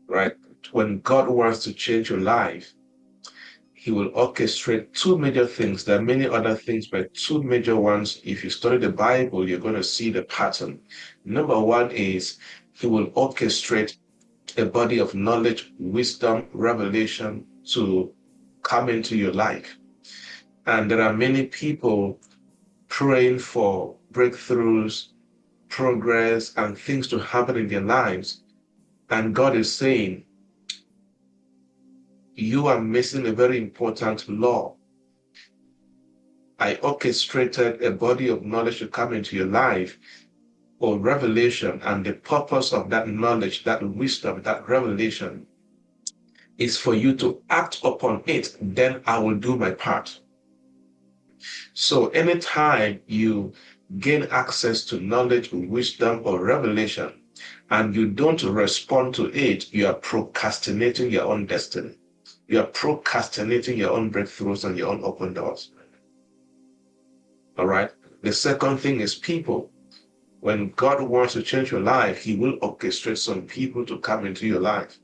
right? When God wants to change your life, he will orchestrate two major things. There are many other things, but two major ones. If you study the Bible, you're going to see the pattern. Number one is he will orchestrate a body of knowledge, wisdom, revelation to come into your life. And there are many people praying for breakthroughs, progress, and things to happen in their lives. And God is saying, you are missing a very important law. I orchestrated a body of knowledge to come into your life or revelation, and the purpose of that knowledge, that wisdom, that revelation is for you to act upon it. Then I will do my part. So anytime you gain access to knowledge, wisdom, or revelation, and you don't respond to it, you are procrastinating your own destiny. You are procrastinating your own breakthroughs and your own open doors. All right. The second thing is people. When God wants to change your life, he will orchestrate some people to come into your life.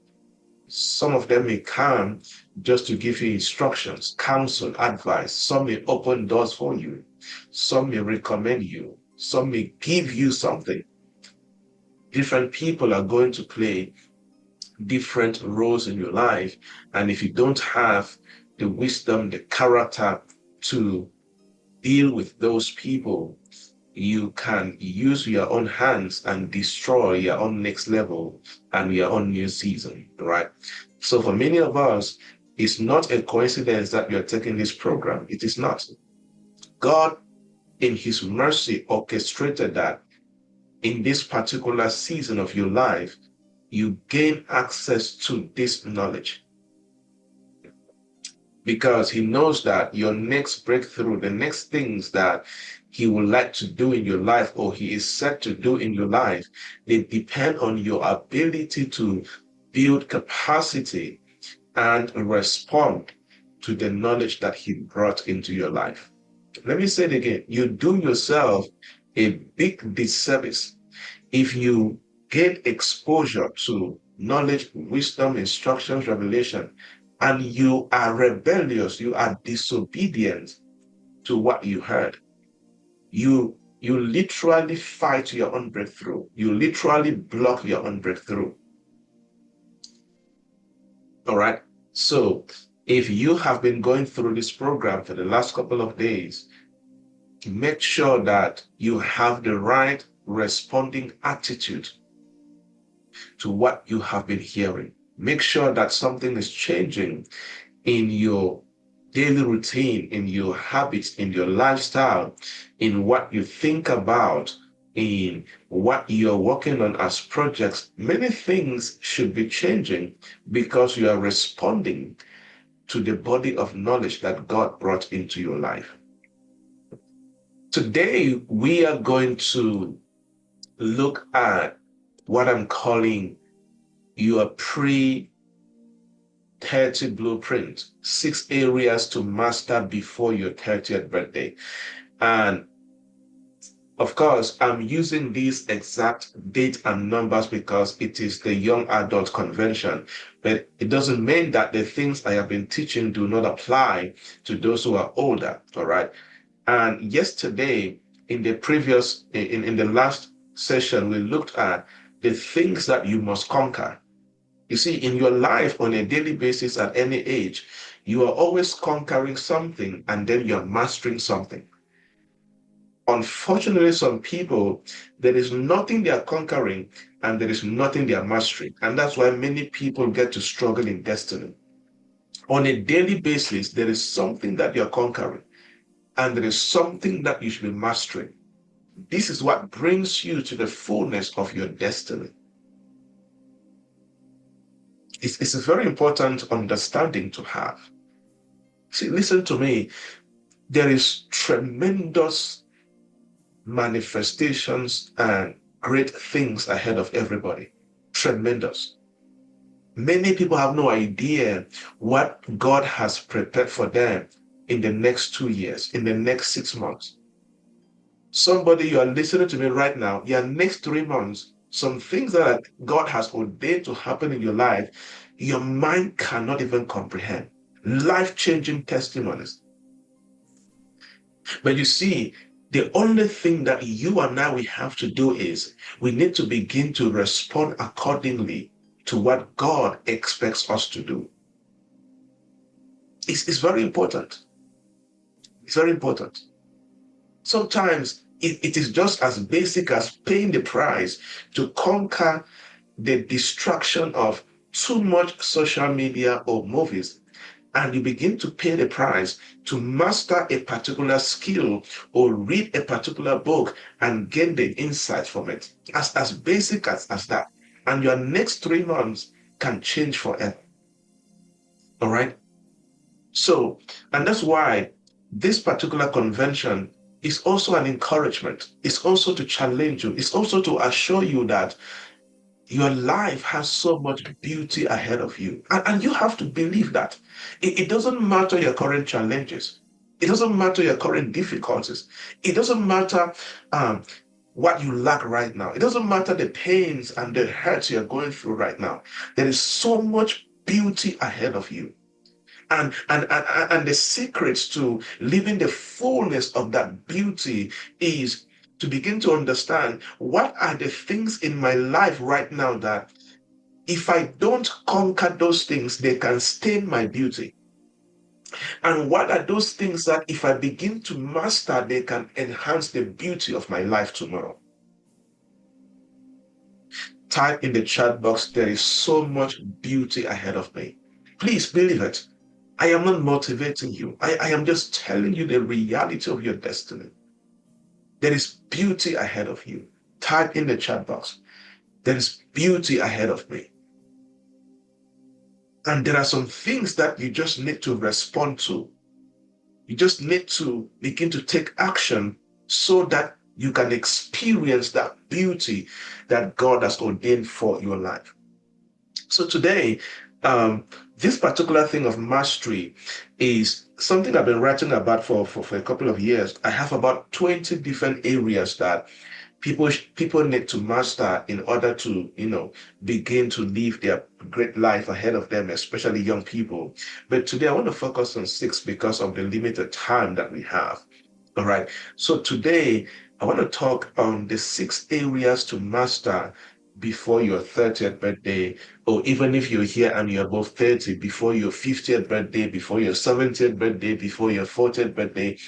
Some of them may come just to give you instructions, counsel, advice. Some may open doors for you. Some may recommend you. Some may give you something. Different people are going to play different roles in your life. And if you don't have the wisdom, the character to deal with those people, you can use your own hands and destroy your own next level and your own new season, right? So for many of us, it's not a coincidence that you're taking this program. It is not. God, in his mercy, orchestrated that in this particular season of your life, you gain access to this knowledge. Because he knows that your next breakthrough, the next things that he would like to do in your life or he is set to do in your life, they depend on your ability to build capacity and respond to the knowledge that he brought into your life. Let me say it again. You do yourself a big disservice if you get exposure to knowledge, wisdom, instructions, revelation, and you are rebellious, you are disobedient to what you heard. You literally fight your own breakthrough. You literally block your own breakthrough. All right. So if you have been going through this program for the last couple of days, make sure that you have the right responding attitude to what you have been hearing. Make sure that something is changing in your daily routine, in your habits, in your lifestyle, in what you think about, in what you're working on as projects. Many things should be changing because you are responding to the body of knowledge that God brought into your life. Today, we are going to look at what I'm calling your pre-30 blueprint, 6 areas to master before your 30th birthday. And of course, I'm using these exact date and numbers because it is the young adult convention, but it doesn't mean that the things I have been teaching do not apply to those who are older, all right? And yesterday, in the last session, we looked at the things that you must conquer. You see, in your life on a daily basis at any age, you are always conquering something and then you're mastering something. Unfortunately, some people, there is nothing they are conquering and there is nothing they are mastering. And that's why many people get to struggle in destiny. On a daily basis, there is something that you're conquering and there is something that you should be mastering. This is what brings you to the fullness of your destiny. It's a very important understanding to have. See, listen to me. There is tremendous manifestations and great things ahead of everybody. Tremendous. Many people have no idea what God has prepared for them in the next 2 years, in the next 6 months. Somebody, you are listening to me right now, your next 3 months, some things that God has ordained to happen in your life, your mind cannot even comprehend. Life-changing testimonies. But you see, the only thing that you and I we have to do is we need to begin to respond accordingly to what God expects us to do. It's very important. It's very important. Sometimes it is just as basic as paying the price to conquer the distraction of too much social media or movies, and you begin to pay the price to master a particular skill or read a particular book and gain the insight from it. As basic as that. And your next 3 months can change forever. All right. So, and that's why this particular convention is also an encouragement. It's also to challenge you. It's also to assure you that your life has so much beauty ahead of you. And you have to believe that. It doesn't matter your current challenges. It doesn't matter your current difficulties. It doesn't matter what you lack right now. It doesn't matter the pains and the hurts you're going through right now. There is so much beauty ahead of you. And the secrets to living the fullness of that beauty is to begin to understand what are the things in my life right now that if I don't conquer those things, they can stain my beauty. And what are those things that if I begin to master, they can enhance the beauty of my life tomorrow? Type in the chat box, there is so much beauty ahead of me. Please believe it. I am not motivating you. I am just telling you the reality of your destiny. There is beauty ahead of you. Type in the chat box. There is beauty ahead of me. And there are some things that you just need to respond to. You just need to begin to take action so that you can experience that beauty that God has ordained for your life. So today, this particular thing of mastery is something I've been writing about for a couple of years. I have about 20 different areas that people need to master in order to, begin to live their great life ahead of them, especially young people. But today I want to focus on 6 because of the limited time that we have. All right. So today I want to talk on the 6 areas to master before your 30th birthday, or even if you're here and you're above 30, before your 50th birthday, before your 70th birthday, before your 40th birthday.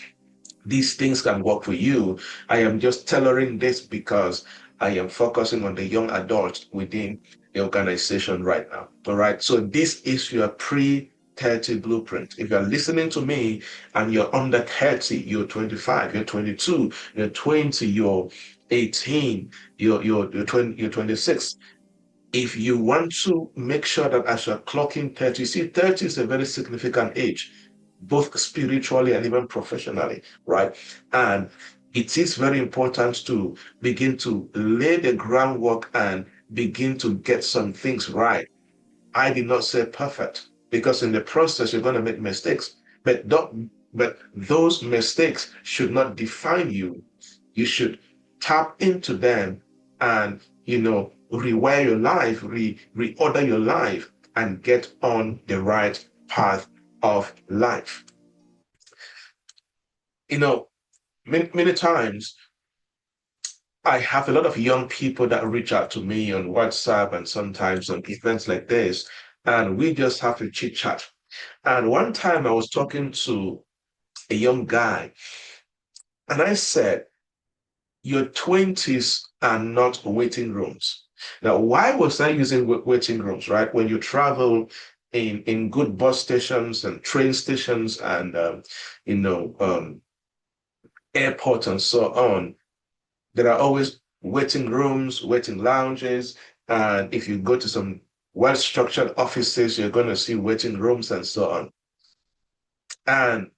These things can work for you. I am just tailoring this because I am focusing on the young adults within the organization right now. All right. So this is your pre-30 blueprint. If you're listening to me and you're under 30, you're 25, you're 22, you're 20, you're 18, you're 20, you're 26. If you want to make sure that as you're clocking 30, see, 30 is a very significant age, both spiritually and even professionally, right? And it is very important to begin to lay the groundwork and begin to get some things right. I did not say perfect because in the process you're going to make mistakes, but those mistakes should not define you. You should tap into them and rewire your life, reorder your life, and get on the right path of life. Many times I have a lot of young people that reach out to me on WhatsApp and sometimes on events like this, and we just have to chit chat. And one time I was talking to a young guy, and I said, your 20s are not waiting rooms. Now, why was I using waiting rooms, right? When you travel in good bus stations and train stations and, airports and so on, there are always waiting rooms, waiting lounges. And if you go to some well-structured offices, you're going to see waiting rooms and so on. And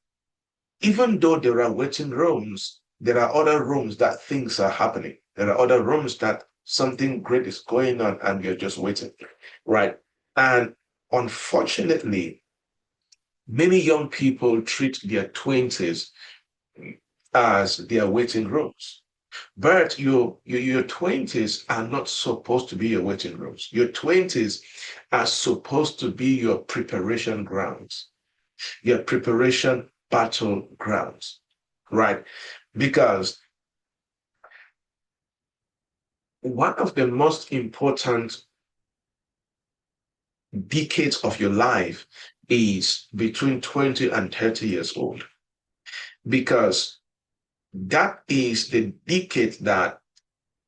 even though there are waiting rooms, there are other rooms that things are happening. There are other rooms that something great is going on and you're just waiting, right? And unfortunately, many young people treat their 20s as their waiting rooms. But your 20s are not supposed to be your waiting rooms. Your 20s are supposed to be your preparation grounds, your preparation battlegrounds, right? Because one of the most important decades of your life is between 20 and 30 years old, because that is the decade that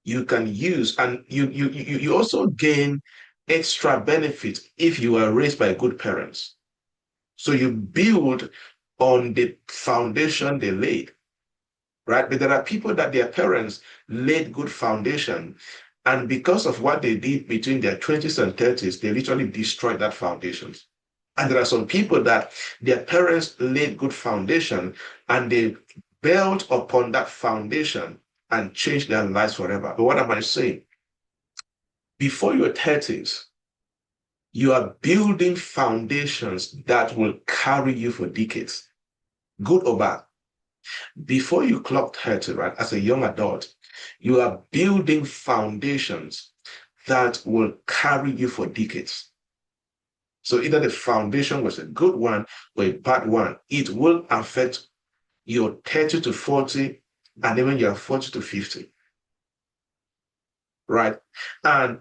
you can use, and you also gain extra benefit if you are raised by good parents. So you build on the foundation they laid, right? But there are people that their parents laid good foundation, and because of what they did between their 20s and 30s, they literally destroyed that foundation. And there are some people that their parents laid good foundation and they built upon that foundation and changed their lives forever. But what am I saying? Before your 30s, you are building foundations that will carry you for decades, good or bad. Before you clock 30, right, as a young adult, you are building foundations that will carry you for decades. So either the foundation was a good one or a bad one, it will affect your 30 to 40 and even your 40 to 50, right? And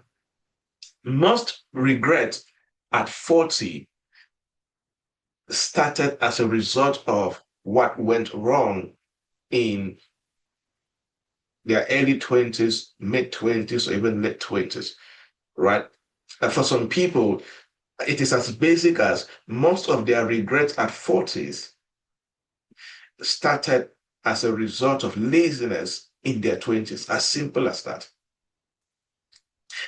most regret at 40 started as a result of what went wrong in their early 20s, mid 20s, or even late 20s, right? And for some people, it is as basic as most of their regrets at 40s started as a result of laziness in their 20s, as simple as that.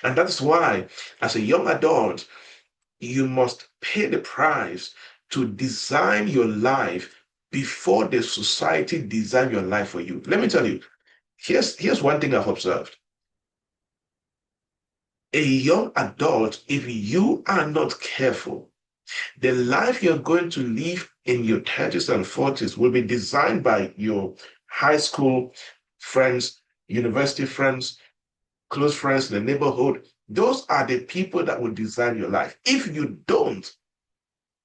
And that's why, as a young adult, you must pay the price to design your life before the society design your life for you. Let me tell you, here's one thing I've observed. A young adult, if you are not careful, the life you're going to live in your 30s and 40s will be designed by your high school friends, university friends, close friends in the neighborhood. Those are the people that will design your life. If you don't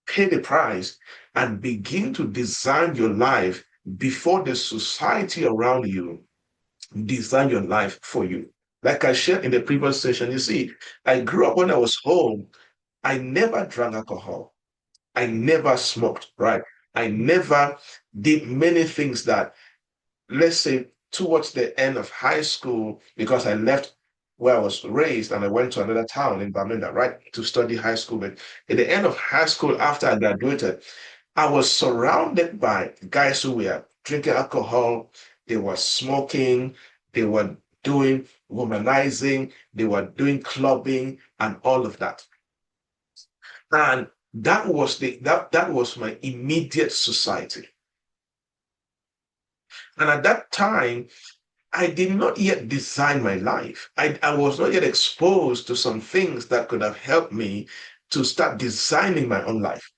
pay the price and begin to design your life before the society around you design your life for you. Like I shared in the previous session, you see, I grew up when I was home. I never drank alcohol. I never smoked, right? I never did many things that, let's say, towards the end of high school, because I left where I was raised and I went to another town in Bamenda, right, to study high school. But at the end of high school, after I graduated, I was surrounded by guys who were drinking alcohol, they were smoking, they were doing womanizing, they were doing clubbing and all of that. And that was my immediate society. And at that time, I did not yet design my life. I was not yet exposed to some things that could have helped me to start designing my own life.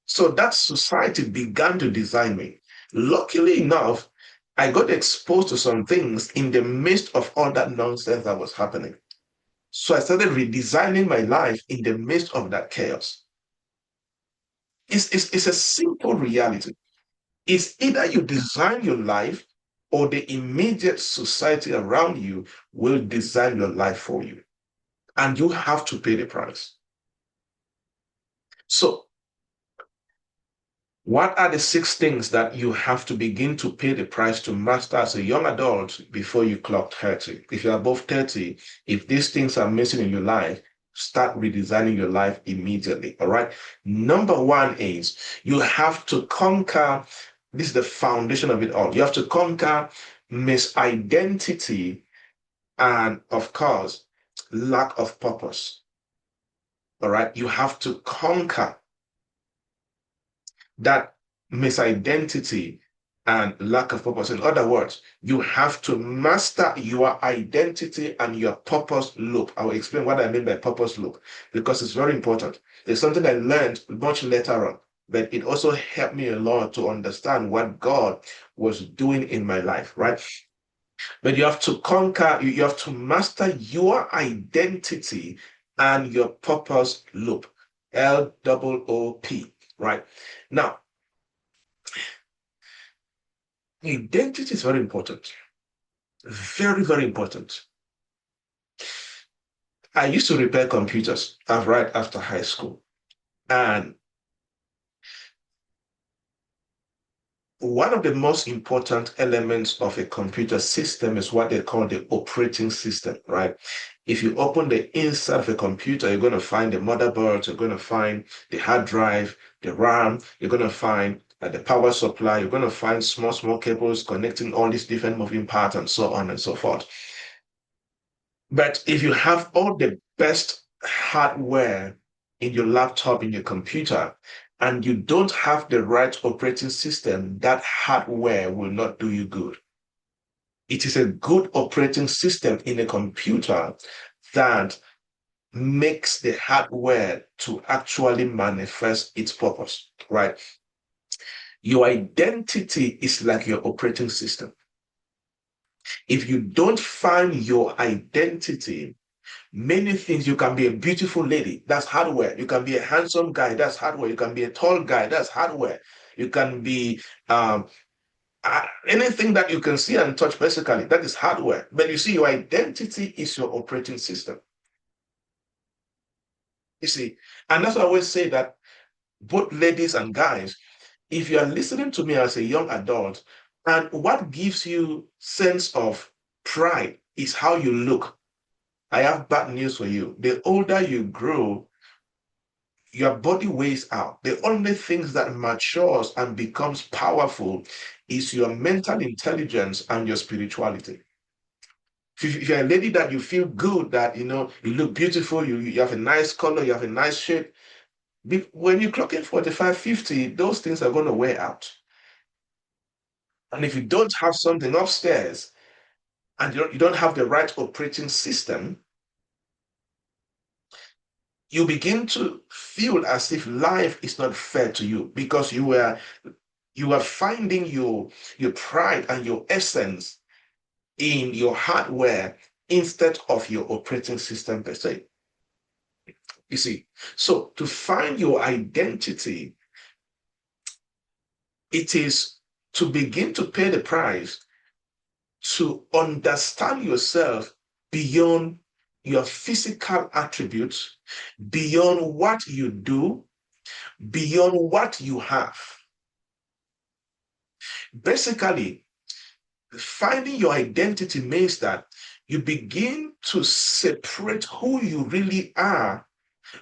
So that society began to design me. Luckily enough, I got exposed to some things in the midst of all that nonsense that was happening. So I started redesigning my life in the midst of that chaos. It's a simple reality. It's either you design your life or the immediate society around you will design your life for you. And you have to pay the price. So, what are the 6 things that you have to begin to pay the price to master as a young adult before you clock 30? If you're above 30, if these things are missing in your life, start redesigning your life immediately. All right. Number one is you have to conquer, this is the foundation of it all. You have to conquer misidentity and, of course, lack of purpose. All right. You have to conquer that misidentity and lack of purpose. In other words, you have to master your identity and your purpose loop. I will explain what I mean by purpose loop because it's very important. It's something I learned much later on, but it also helped me a lot to understand what God was doing in my life, right? But you have to conquer, you have to master your identity and your purpose loop. LOOP, right? Now, identity is very important. Very, very important. I used to repair computers right after high school. And one of the most important elements of a computer system is what they call the operating system, right? If you open the inside of a computer, you're going to find the motherboard, you're going to find the hard drive, the RAM, you're going to find the power supply, you're going to find small, small cables connecting all these different moving parts and so on and so forth. But if you have all the best hardware in your laptop, in your computer, and you don't have the right operating system, that hardware will not do you good. It is a good operating system in a computer that makes the hardware to actually manifest its purpose, right? Your identity is like your operating system. If you don't find your identity, many things, you can be a beautiful lady, that's hardware. You can be a handsome guy, that's hardware. You can be a tall guy, that's hardware. You can be anything that you can see and touch, basically, that is hardware. But you see, your identity is your operating system. You see, and that's why I always say that both ladies and guys, if you are listening to me as a young adult, and what gives you sense of pride is how you look, I have bad news for you. The older you grow, your body weighs out. The only things that matures and becomes powerful is your mental intelligence and your spirituality. If you're a lady that you feel good, that you look beautiful, you have a nice color, you have a nice shape, when you clock in 45, 50, those things are going to wear out. And if you don't have something upstairs and you don't have the right operating system, you begin to feel as if life is not fair to you because you are finding your pride and your essence in your hardware instead of your operating system per se. You see, so to find your identity, it is to begin to pay the price to understand yourself beyond your physical attributes, beyond what you do, beyond what you have. Basically, finding your identity means that you begin to separate who you really are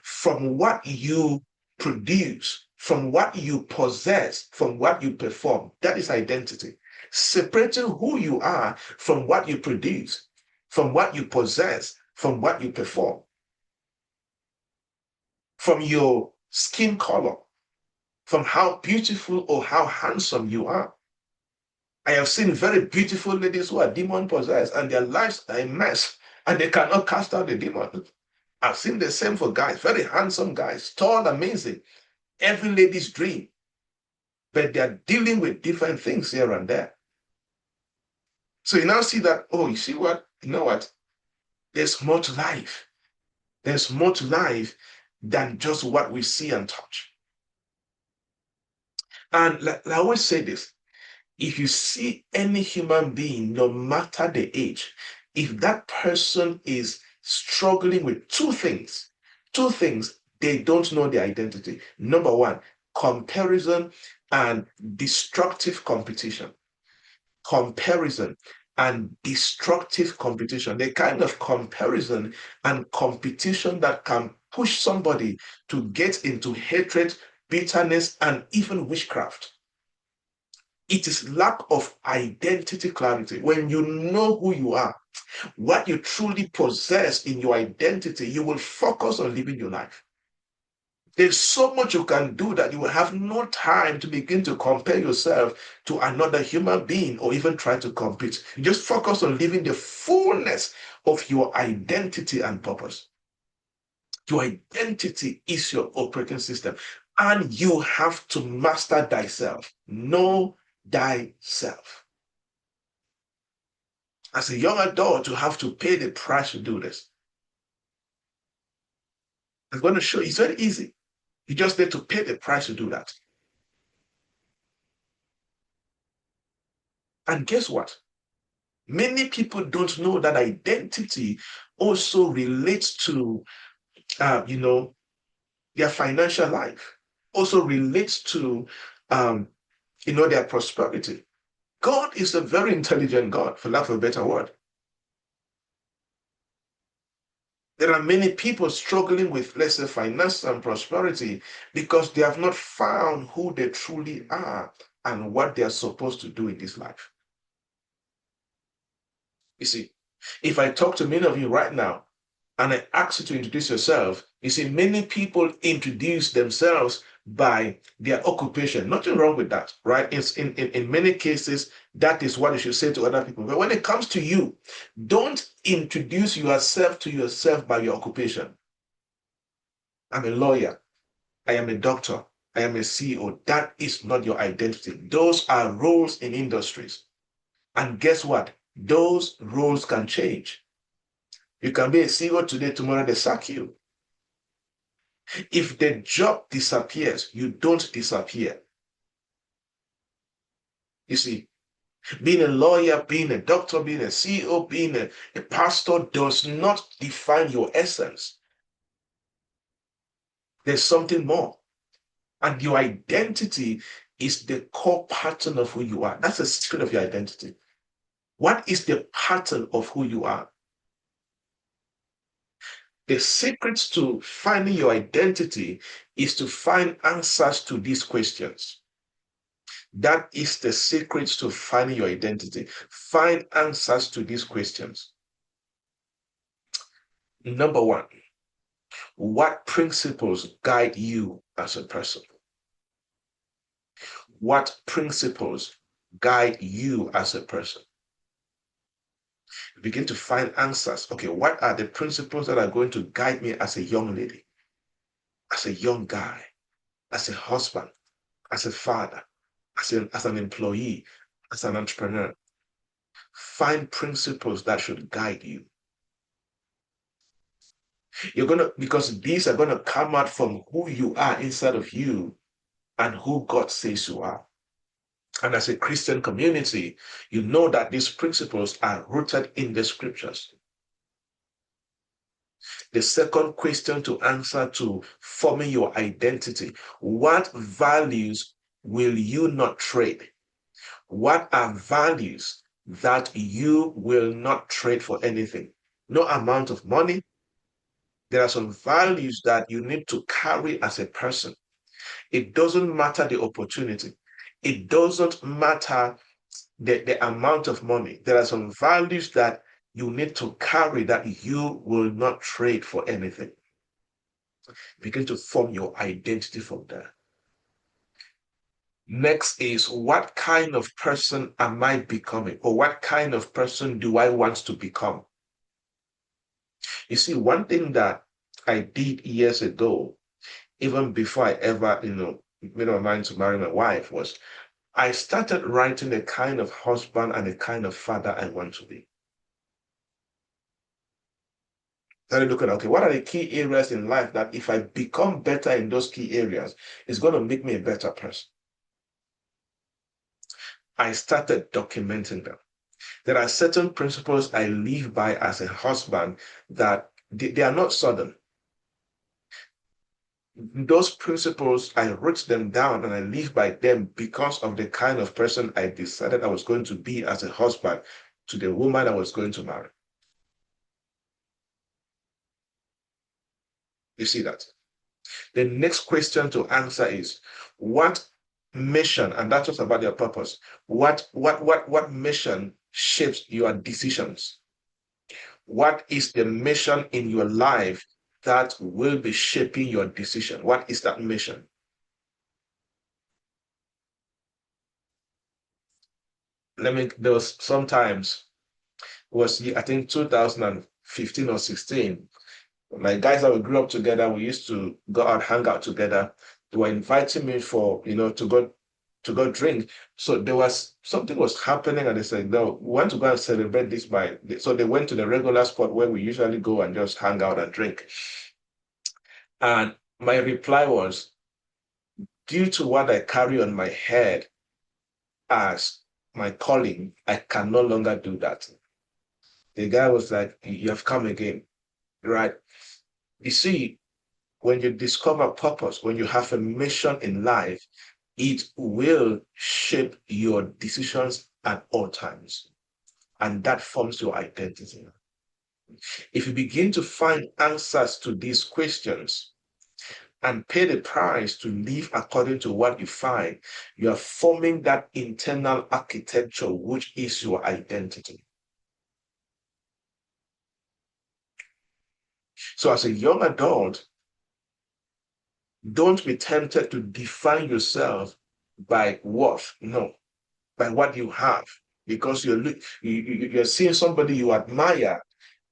from what you produce, from what you possess, from what you perform. That is identity. Separating who you are from what you produce, from what you possess, from what you perform, from your skin color, from how beautiful or how handsome you are. I have seen very beautiful ladies who are demon possessed and their lives are a mess and they cannot cast out the demon. I've seen the same for guys, very handsome guys, tall, amazing, every lady's dream, but they're dealing with different things here and there. So you now see that, oh, you see what? You know what? There's more to life. There's more to life than just what we see and touch. And like I always say this, if you see any human being, no matter the age, if that person is struggling with two things, they don't know their identity. Number one, comparison and destructive competition. Comparison and destructive competition, the kind of comparison and competition that can push somebody to get into hatred, bitterness, and even witchcraft. It is lack of identity clarity. When you know who you are, what you truly possess in your identity, you will focus on living your life. There's so much you can do that you will have no time to begin to compare yourself to another human being or even try to compete. You just focus on living the fullness of your identity and purpose. Your identity is your operating system, and you have to master thyself. Know thyself. As a young adult, you have to pay the price to do this. I'm going to show you. It's very easy. You just need to pay the price to do that. And guess what? Many people don't know that identity also relates to, their financial life, also relates to, their prosperity. God is a very intelligent God, for lack of a better word. There are many people struggling with, let's say, finance and prosperity because they have not found who they truly are and what they are supposed to do in this life. You see, if I talk to many of you right now and I ask you to introduce yourself, you see, many people introduce themselves by their occupation. Nothing wrong with that, right? It's in many cases, that is what you should say to other people. But when it comes to you, don't introduce yourself to yourself by your occupation. I'm a lawyer. I am a doctor. I am a CEO. That is not your identity. Those are roles in industries. And guess what? Those roles can change. You can be a CEO today, tomorrow they sack you. If the job disappears, you don't disappear. You see, being a lawyer, being a doctor, being a CEO, being a pastor does not define your essence. There's something more. And your identity is the core pattern of who you are. That's the secret of your identity. What is the pattern of who you are? The secret to finding your identity is to find answers to these questions. That is the secret to finding your identity. Find answers to these questions. Number one, what principles guide you as a person? What principles guide you as a person? Begin to find answers. Okay, what are the principles that are going to guide me as a young lady, as a young guy, as a husband, as a father, as an employee, as an entrepreneur? Find principles that should guide you. Because these are going to come out from who you are inside of you and who God says you are. And as a Christian community, you know that these principles are rooted in the scriptures. The second question to answer to forming your identity: what values will you not trade? What are values that you will not trade for anything? No amount of money. There are some values that you need to carry as a person. It doesn't matter the opportunity. It doesn't matter the amount of money. There are some values that you need to carry that you will not trade for anything. Begin to form your identity from there. Next is, what kind of person am I becoming? Or what kind of person do I want to become? You see, one thing that I did years ago, even before I ever, made my mind to marry my wife, was I started writing the kind of husband and the kind of father I want to be. Started looking at, okay, what are the key areas in life that if I become better in those key areas, it's going to make me a better person? I started documenting them. There are certain principles I live by as a husband that they are not sudden. Those principles, I wrote them down and I live by them because of the kind of person I decided I was going to be as a husband to the woman I was going to marry. You see that? The next question to answer is, what mission, and that's just about your purpose, what mission shapes your decisions? What is the mission in your life that will be shaping your decision? What is that mission? There was sometimes, I think 2015 or 16, my guys that we grew up together, we used to go out, hang out together. They were inviting me to go to go drink. So there was something was happening, and they said, no, we want to go and celebrate this by. So they went to the regular spot where we usually go and just hang out and drink. And my reply was, due to what I carry on my head as my calling, I can no longer do that. The guy was like, you have come again, right? You see, when you discover purpose, when you have a mission in life, it will shape your decisions at all times. And that forms your identity. If you begin to find answers to these questions and pay the price to live according to what you find, you are forming that internal architecture, which is your identity. So as a young adult, don't be tempted to define yourself by worth, no, by what you have, because you're seeing somebody you admire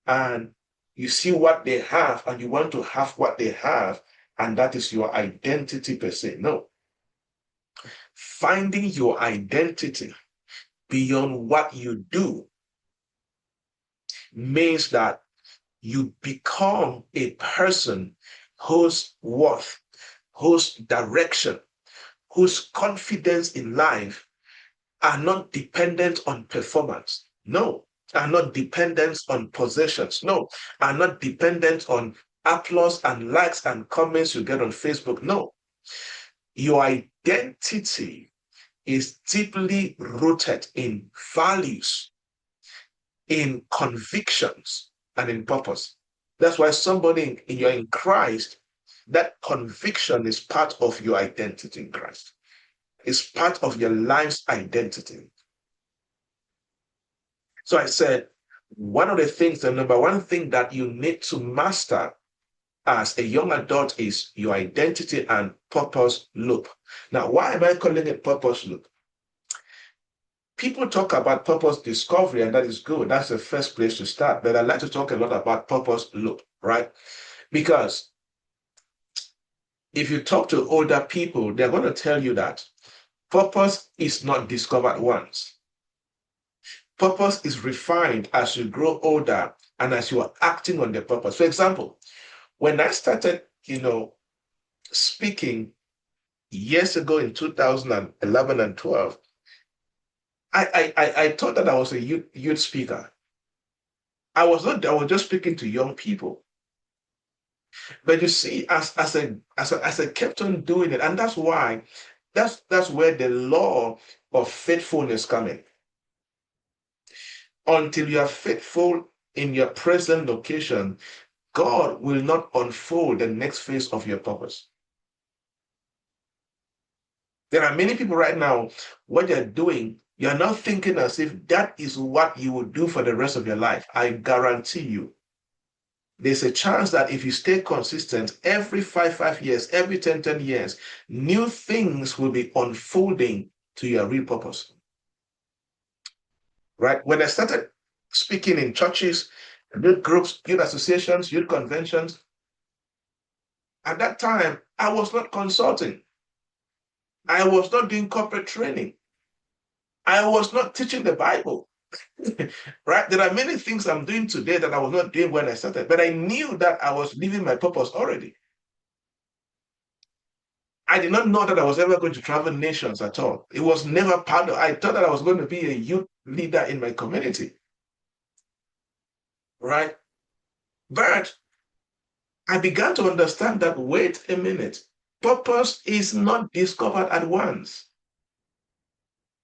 and you see what they have and you want to have what they have, and that is your identity per se. No. Finding your identity beyond what you do means that you become a person whose worth, whose direction, whose confidence in life are not dependent on performance. No, are not dependent on possessions. No, are not dependent on applause and likes and comments you get on Facebook. No, your identity is deeply rooted in values, in convictions, and in purpose. That's why somebody you're in Christ, that conviction is part of your identity in Christ. It's part of your life's identity. So I said, one of the things, the number one thing that you need to master as a young adult is your identity and purpose loop. Now, why am I calling it purpose loop? People talk about purpose discovery, and that is good. That's the first place to start. But I'd like to talk a lot about purpose loop, right? Because if you talk to older people, they're going to tell you that purpose is not discovered once. Purpose is refined as you grow older and as you are acting on the purpose. For example, when I started, speaking years ago in 2011 and 12, I thought that I was a youth speaker. I was not. I was just speaking to young people. But you see, as I kept on doing it, and that's why that's where the law of faithfulness comes in. Until you are faithful in your present location, God will not unfold the next phase of your purpose. There are many people right now, what they're doing, you're not thinking as if that is what you will do for the rest of your life. I guarantee you, there's a chance that if you stay consistent, every 5 years, every 10 years, new things will be unfolding to your real purpose. Right? When I started speaking in churches, youth groups, youth associations, youth conventions, at that time, I was not consulting. I was not doing corporate training. I was not teaching the Bible. Right? There are many things I'm doing today that I was not doing when I started, but I knew that I was living my purpose already. I did not know that I was ever going to travel nations at all. It was never part of, I thought that I was going to be a youth leader in my community. Right? But I began to understand that, wait a minute, purpose is not discovered at once.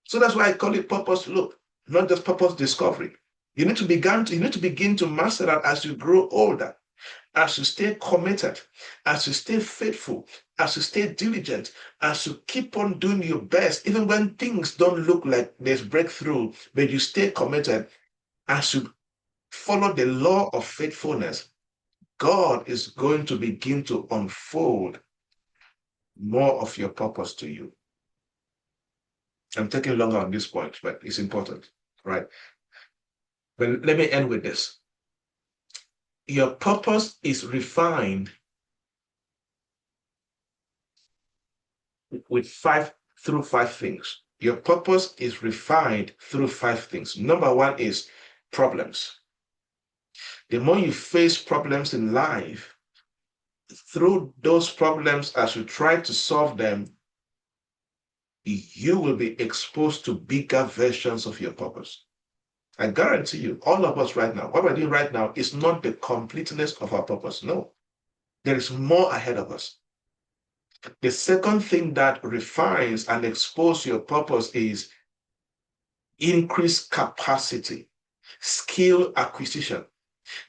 So that's why I call it purpose loop, not just purpose discovery. You need to begin to master that as you grow older, as you stay committed, as you stay faithful, as you stay diligent, as you keep on doing your best, even when things don't look like there's breakthrough, but you stay committed, as you follow the law of faithfulness, God is going to begin to unfold more of your purpose to you. I'm taking longer on this point, but it's important, right? But let me end with this. Your purpose is refined with five through 5 things. Your purpose is refined through 5 things. Number one is problems. The more you face problems in life, through those problems, as you try to solve them, you will be exposed to bigger versions of your purpose. I guarantee you, all of us right now, what we're doing right now is not the completeness of our purpose. No, there is more ahead of us. The second thing that refines and exposes your purpose is increased capacity, skill acquisition.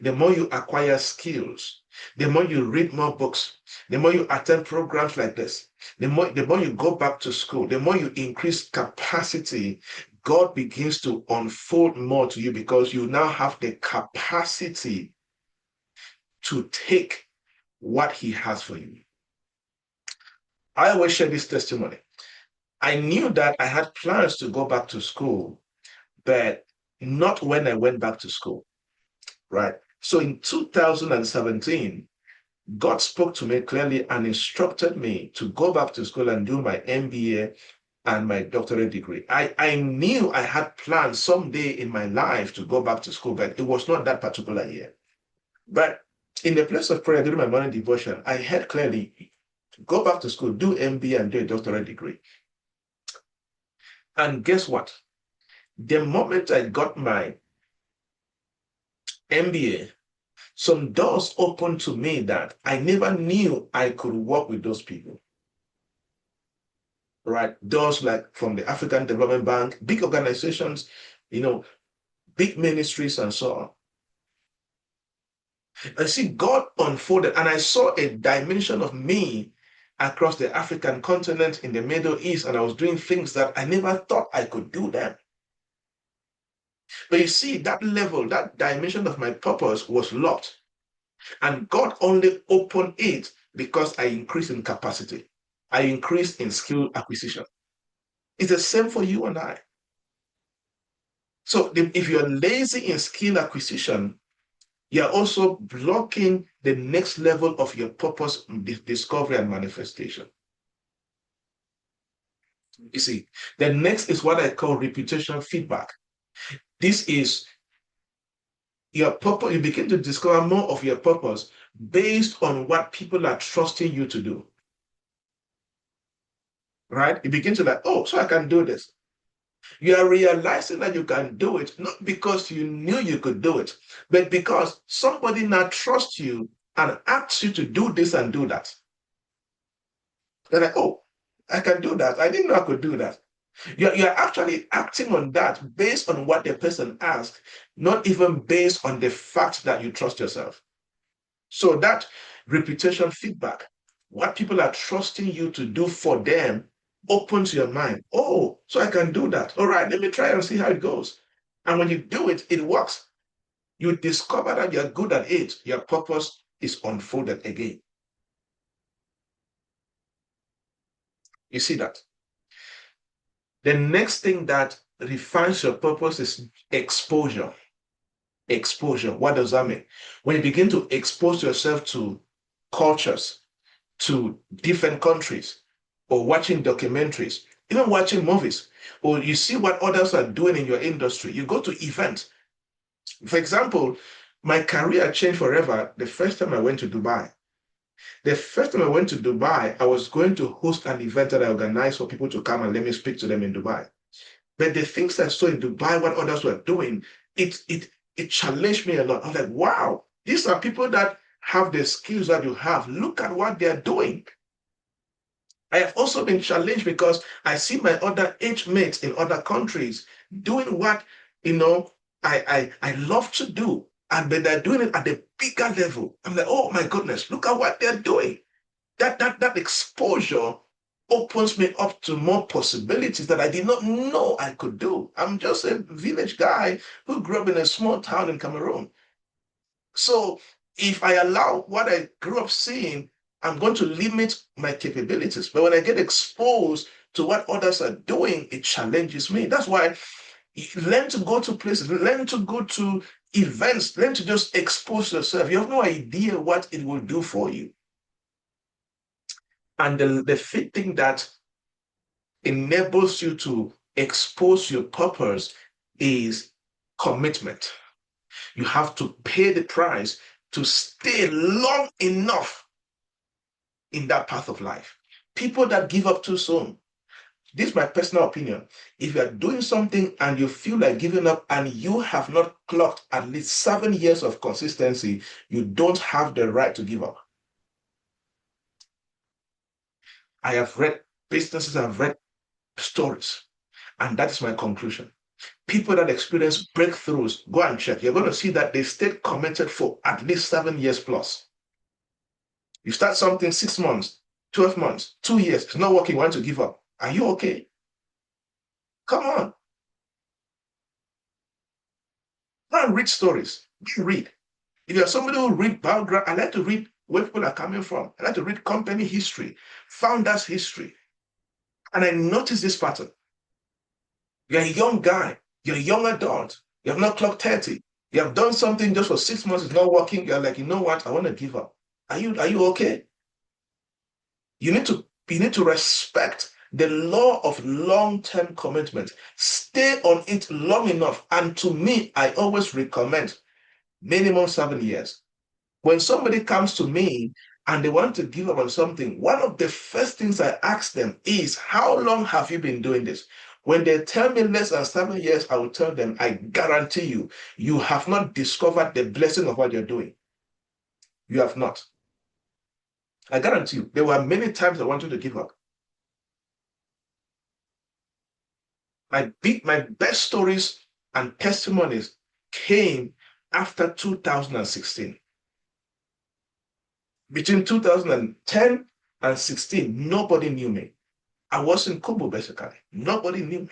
The more you acquire skills, the more you read more books, the more you attend programs like this, the more you go back to school, the more you increase capacity, God begins to unfold more to you because you now have the capacity to take what he has for you. I always share this testimony. I knew that I had plans to go back to school, but not when I went back to school, right? So in 2017, God spoke to me clearly and instructed me to go back to school and do my MBA and my doctorate degree. I knew I had planned someday in my life to go back to school, but it was not that particular year. But in the place of prayer during my morning devotion, I heard clearly, go back to school, do MBA and do a doctorate degree. And guess what? The moment I got my MBA, some doors opened to me that I never knew I could work with those people. Right? Doors like from the African Development Bank, big organizations, big ministries and so on. I see God unfolded, and I saw a dimension of me across the African continent in the Middle East, and I was doing things that I never thought I could do them. But you see, that level, that dimension of my purpose was locked. And God only opened it because I increased in capacity. I increased in skill acquisition. It's the same for you and I. So if you're lazy in skill acquisition, you're also blocking the next level of your purpose discovery and manifestation. You see, the next is what I call reputation feedback. This is your purpose. You begin to discover more of your purpose based on what people are trusting you to do. Right? You begin to oh, so I can do this. You are realizing that you can do it, not because you knew you could do it, but because somebody now trusts you and asks you to do this and do that. They're like, oh, I can do that. I didn't know I could do that. You're actually acting on that based on what the person asked, not even based on the fact that you trust yourself. So that reputation feedback, what people are trusting you to do for them, opens your mind. Oh, so I can do that. All right, let me try and see how it goes. And when you do it, it works. You discover that you're good at it. Your purpose is unfolded again. You see that? The next thing that refines your purpose is exposure. Exposure. What does that mean? When you begin to expose yourself to cultures, to different countries, or watching documentaries, even watching movies, or you see what others are doing in your industry, you go to events. For example, my career changed forever the first time I went to Dubai. The first time I went to Dubai, I was going to host an event that I organized for people to come and let me speak to them in Dubai. But the things I saw in Dubai, what others were doing, it challenged me a lot. I'm like, wow, these are people that have the skills that you have. Look at what they're doing. I have also been challenged because I see my other age mates in other countries doing what, I love to do. And but they're doing it at a bigger level. I'm like, oh my goodness, look at what they're doing. That exposure opens me up to more possibilities that I did not know I could do. I'm just a village guy who grew up in a small town in Cameroon. So if I allow what I grew up seeing, I'm going to limit my capabilities. But when I get exposed to what others are doing, it challenges me. That's why learn to go to places, learn to go to events, learn to just expose yourself. You have no idea what it will do for you. And the fifth thing that enables you to expose your purpose is commitment. You have to pay the price to stay long enough in that path of life. People that give up too soon, this is my personal opinion. If you are doing something and you feel like giving up and you have not clocked at least 7 years of consistency, you don't have the right to give up. I have read businesses, I've read stories, and that is my conclusion. People that experience breakthroughs, go and check. You're going to see that they stayed committed for at least 7 years plus. You start something 6 months, 12 months, 2 years, it's not working, you want to give up. Are you okay? Come on. Go and read stories. Read. If you're somebody who read biography, I like to read where people are coming from. I like to read company history, founders history. And I notice this pattern. You're a young guy, you're a young adult, you have not clocked 30. You have done something just for 6 months, it's not working. You're like, you know what? I want to give up. Are you okay? You need to respect the law of long-term commitment. Stay on it long enough. And to me, I always recommend minimum 7 years. When somebody comes to me and they want to give up on something, one of the first things I ask them is, how long have you been doing this? When they tell me less than 7 years, I will tell them, I guarantee you, you have not discovered the blessing of what you're doing. You have not. I guarantee you, there were many times I wanted to give up. My best stories and testimonies came after 2016. Between 2010 and 16, nobody knew me. I was in Kubo, basically. Nobody knew me.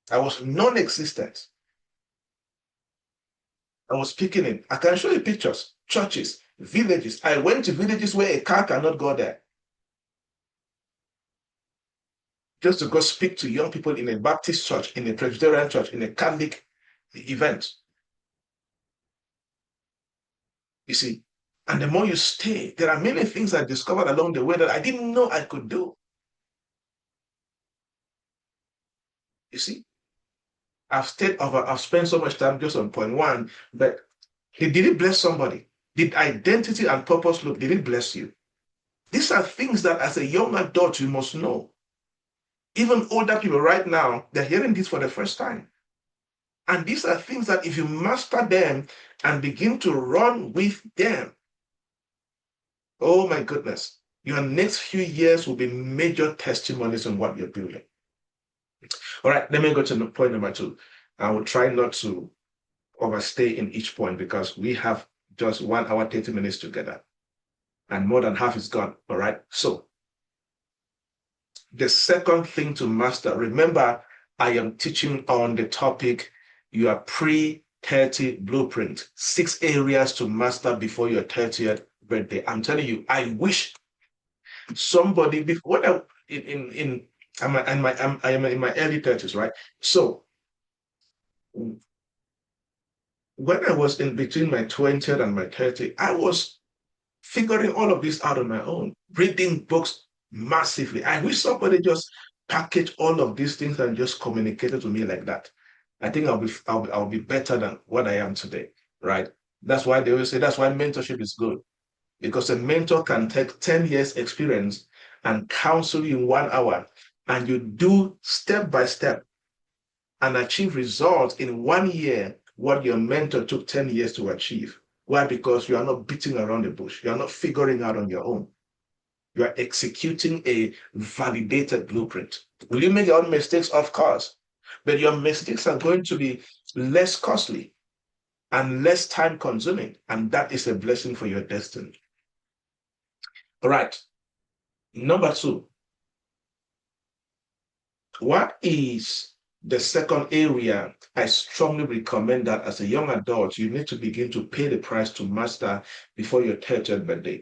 I was non-existent. I was speaking in, I can show you pictures, churches, villages. I went to villages where a car cannot go there. Just to go speak to young people in a Baptist church, in a Presbyterian church, in a Catholic event. You see, and the more you stay, there are many things I discovered along the way that I didn't know I could do. You see, I've spent so much time just on point one, but did it bless somebody? Did identity and purpose look, did it bless you? These are things that as a young adult, you must know. Even older people right now, they're hearing this for the first time. And these are things that if you master them and begin to run with them, oh my goodness, your next few years will be major testimonies on what you're building. All right, let me go to point number 2. I will try not to overstay in each point because we have just 1 hour, 30 minutes together. And more than half is gone. All right. So the second thing to master, remember, I am teaching on the topic, your pre-30 blueprint, 6 areas to master before your 30th birthday. I'm telling you, I wish somebody before I am in my early 30s, right? So when I was in between my 20th and my 30th, I was figuring all of this out on my own, reading books massively. I wish somebody just packaged all of these things and just communicated to me like that. I think I'll be better than what I am today, right? That's why they always say that's why mentorship is good, because a mentor can take 10 years experience and counsel you in 1 hour, and you do step by step and achieve results in 1 year what your mentor took 10 years to achieve. Why? Because you are not beating around the bush. You are not figuring out on your own. You are executing a validated blueprint. Will you make your own mistakes? Of course. But your mistakes are going to be less costly and less time consuming. And that is a blessing for your destiny. All right. Number 2. What is the second area? I strongly recommend that as a young adult, you need to begin to pay the price to master before your 30th birthday.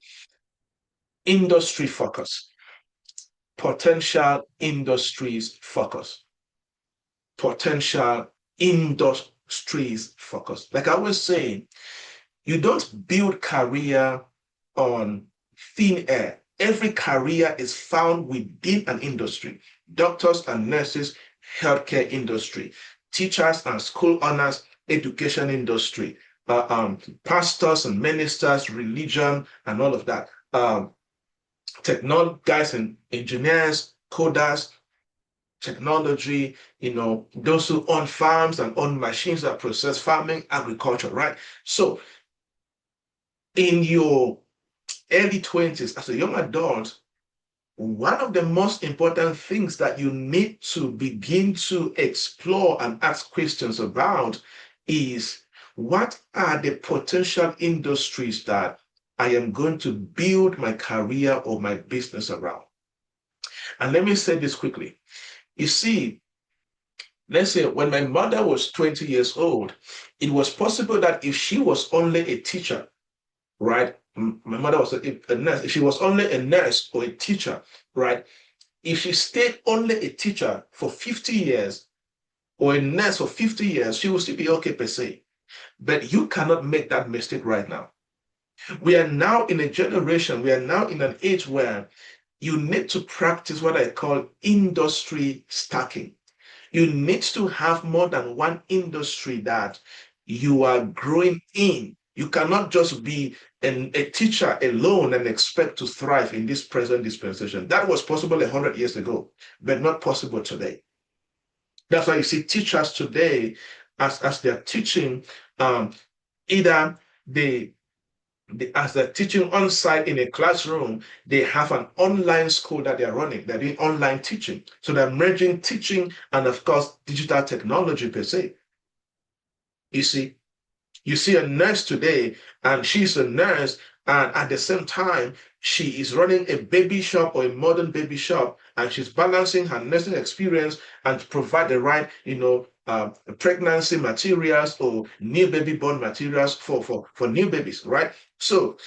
Industry focus. Potential industries focus. Potential industries focus. Like I was saying, you don't build career on thin air. every career is found within an industry. Doctors and nurses, healthcare industry. Teachers and school owners, education industry. Pastors and ministers, religion, and all of that. Technology guys and engineers, coders, technology, those who own farms and own machines that process farming, agriculture, right? So in your early 20s, as a young adult, one of the most important things that you need to begin to explore and ask questions about is, what are the potential industries that I am going to build my career or my business around? And let me say this quickly. You see, let's say when my mother was 20 years old, it was possible that if she was only a teacher, right? My mother was a nurse. If she was only a nurse or a teacher, right? If she stayed only a teacher for 50 years or a nurse for 50 years, she would still be okay per se. But you cannot make that mistake right now. We are now in a generation, we are now in an age where you need to practice what I call industry stacking. You need to have more than one industry that you are growing in. You cannot just be a teacher alone and expect to thrive in this present dispensation. That was possible 100 years ago, but not possible today. That's why you see teachers today, as they're teaching, either as they're teaching on site in a classroom, they have an online school that they're running. They're doing online teaching. So they're merging teaching and, of course, digital technology per se. You see a nurse today, and she's a nurse, and at the same time, she is running a baby shop or a modern baby shop, and she's balancing her nursing experience and provide the right, pregnancy materials or new baby born materials for new babies, right? So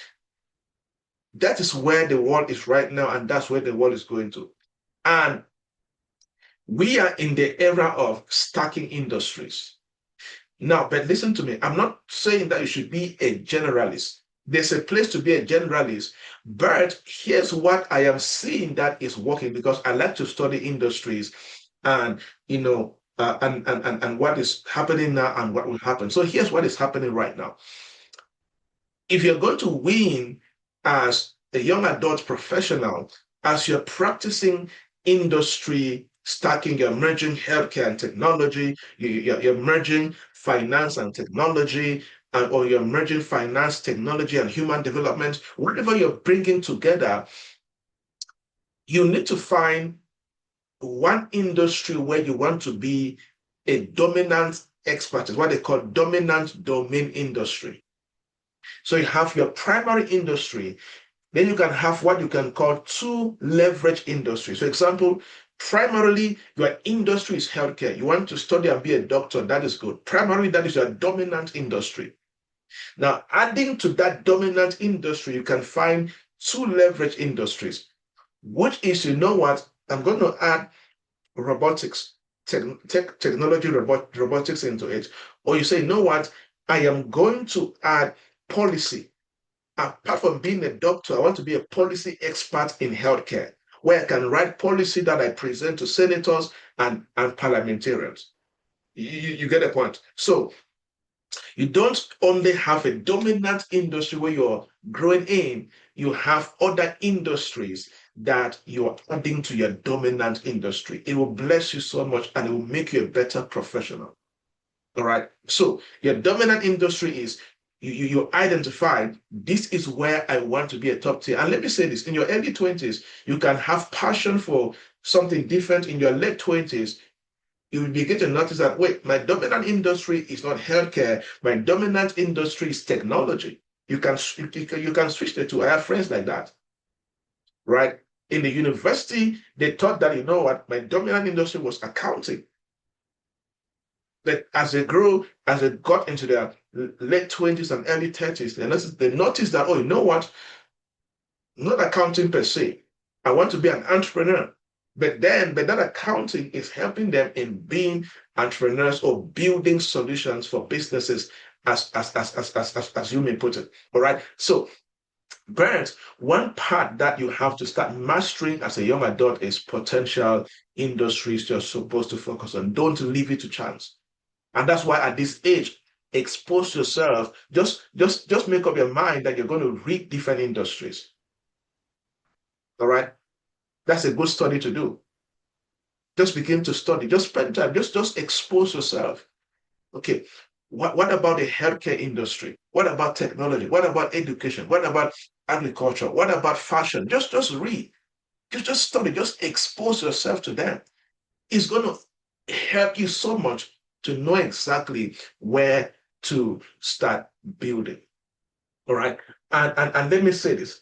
that is where the world is right now, and that's where the world is going to. And we are in the era of stacking industries. Now, but listen to me. I'm not saying that you should be a generalist. There's a place to be a generalist, but here's what I am seeing that is working, because I like to study industries and and what is happening now and what will happen. So here's what is happening right now. If you're going to win as a young adult professional, as you're practicing industry stacking, you're merging healthcare and technology, you're merging finance and technology, or you're merging finance, technology, and human development, whatever you're bringing together, you need to find one industry where you want to be a dominant expert. It's what they call dominant domain industry. So you have your primary industry, then you can have what you can call two leverage industries. For example, primarily your industry is healthcare. You want to study and be a doctor, that is good. Primarily, that is your dominant industry. Now, adding to that dominant industry, you can find two leverage industries, which is, you know what, I'm going to add robotics, technology, robotics into it. Or you say, you know what, I am going to add policy. Apart from being a doctor, I want to be a policy expert in healthcare, where I can write policy that I present to senators and parliamentarians. You get the point? So you don't only have a dominant industry where you're growing in, you have other industries that you're adding to your dominant industry. It will bless you so much and it will make you a better professional. All right. So your dominant industry is you identify, this is where I want to be a top tier. And let me say this, in your early 20s, you can have passion for something different. In your late 20s, you will begin to notice that, wait, my dominant industry is not healthcare. My dominant industry is technology. You can switch the two. I have friends like that, right? In the university, they thought that, you know what, my dominant industry was accounting. But as they grew, as they got into their late 20s and early 30s, they noticed that, oh, you know what? Not accounting per se. I want to be an entrepreneur. But that accounting is helping them in being entrepreneurs or building solutions for businesses, as you may put it. All right. So But one part that you have to start mastering as a young adult is potential industries you're supposed to focus on. Don't leave it to chance. And that's why at this age, expose yourself. Just make up your mind that you're going to read different industries. All right. That's a good study to do. Just begin to study. Just spend time. Just expose yourself. Okay. What about the healthcare industry? What about technology? What about education? What about agriculture? What about fashion? Just read. Just study. Just expose yourself to them. It's going to help you so much to know exactly where to start building. All right. And let me say this.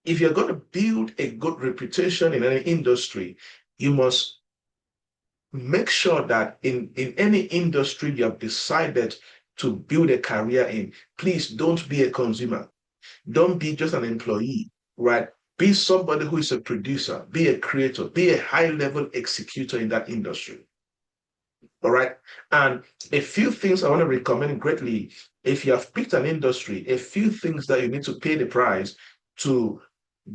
If you're going to build a good reputation in any industry, you must make sure that in any industry you have decided to build a career in, please don't be a consumer. Don't be just an employee, right? Be somebody who is a producer, be a creator, be a high-level executor in that industry. All right. And a few things I want to recommend greatly. If you have picked an industry, a few things that you need to pay the price to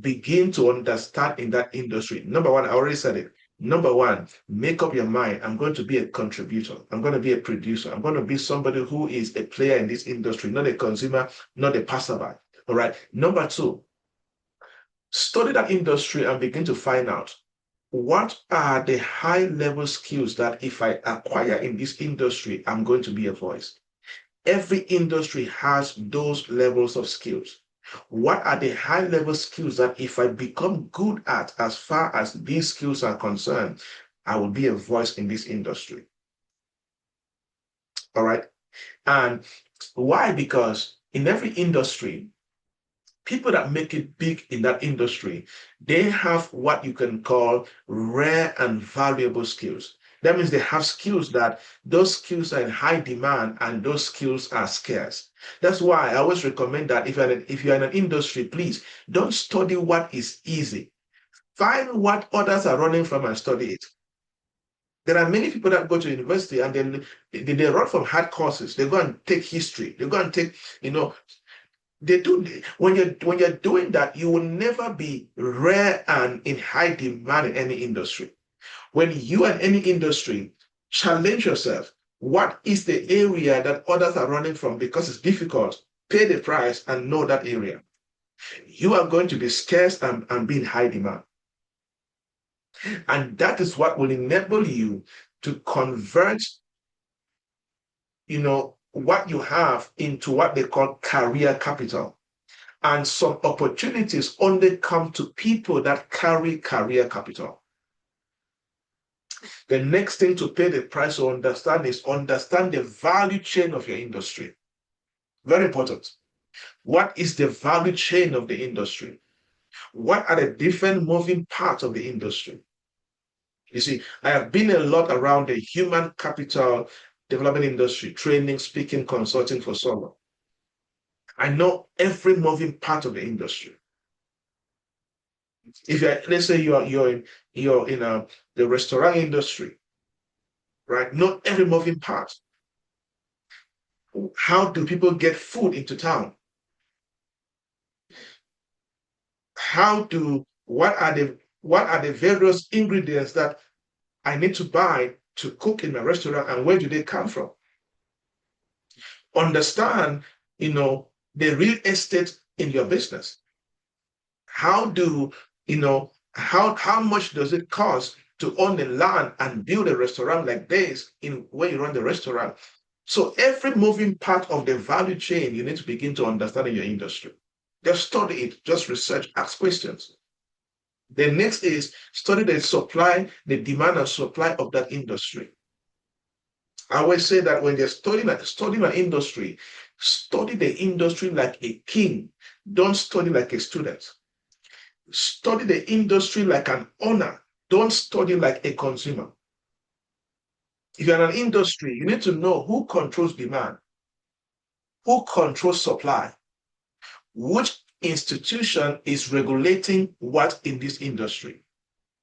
begin to understand in that industry. Number one, I already said it. Number one, make up your mind. I'm going to be a contributor. I'm going to be a producer. I'm going to be somebody who is a player in this industry, not a consumer, not a passerby. All right. Number two, study that industry and begin to find out what are the high level skills that if I acquire in this industry, I'm going to be a voice. Every industry has those levels of skills. What are the high level skills that if I become good at as far as these skills are concerned, I will be a voice in this industry? All right. And why? Because in every industry, people that make it big in that industry, they have what you can call rare and valuable skills. That means they have skills that those skills are in high demand and those skills are scarce. That's why I always recommend that if you're in an industry, please don't study what is easy. Find what others are running from and study it. There are many people that go to university and then they run from hard courses. They go and take history. They go and take, they do. When you're doing that, you will never be rare and in high demand in any industry. When you are in any industry, challenge yourself. What is the area that others are running from because it's difficult? Pay the price and know that area. You are going to be scarce and be in high demand. And that is what will enable you to convert, what you have into what they call career capital. And some opportunities only come to people that carry career capital. The next thing to pay the price to understand is understand the value chain of your industry. Very important. What is the value chain of the industry? What are the different moving parts of the industry? You see, I have been a lot around the human capital development industry, training, speaking, consulting for so long. I know every moving part of the industry. If let's say you're in the restaurant industry, right? Not every moving part. How do people get food into town? What are the various ingredients that I need to buy to cook in my restaurant, and where do they come from? Understand, the real estate in your business. How do how much does it cost to own the land and build a restaurant like this in where you run the restaurant? So every moving part of the value chain you need to begin to understand in your industry. Just study it, just research, ask questions. The next is study the supply, the demand and supply of that industry. I always say that when you're studying an industry, study the industry like a king. Don't study like a student. Study the industry like an owner. Don't study like a consumer. If you're in an industry, you need to know who controls demand, who controls supply, which institution is regulating what in this industry.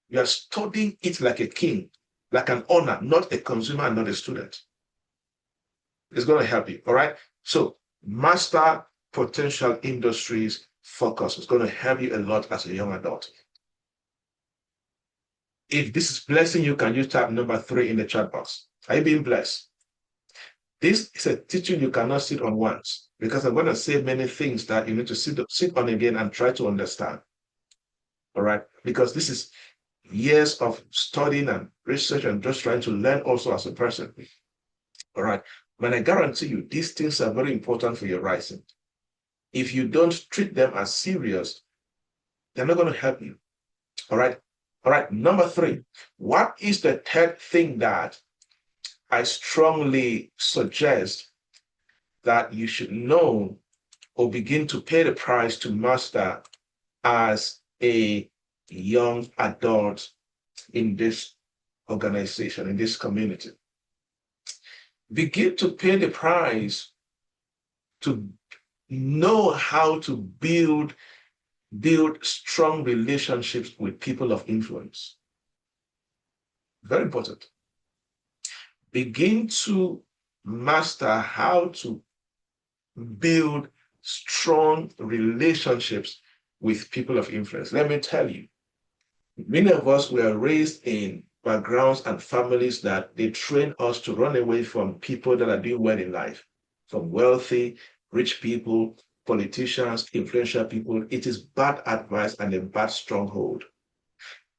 You are studying it like a king, like an owner, not a consumer, not a student. It's going to help you. All right. So master potential industries focus. It's going to help you a lot as a young adult. If this is blessing you, can you type number 3 in the chat box? Are you being blessed? This is a teaching you cannot sit on once, because I'm going to say many things that you need to sit on again and try to understand. All right? Because this is years of studying and research and just trying to learn also as a person. All right? But I guarantee you, these things are very important for your rising. If you don't treat them as serious, they're not going to help you. All right? All right, number 3. What is the third thing that I strongly suggest that you should know or begin to pay the price to master as a young adult in this organization, in this community? Begin to pay the price to know how to build strong relationships with people of influence. Very important. Begin to master how to build strong relationships with people of influence. Let me tell you, many of us were raised in backgrounds and families that they train us to run away from people that are doing well in life, from wealthy, rich people, politicians, influential people. It is bad advice and a bad stronghold.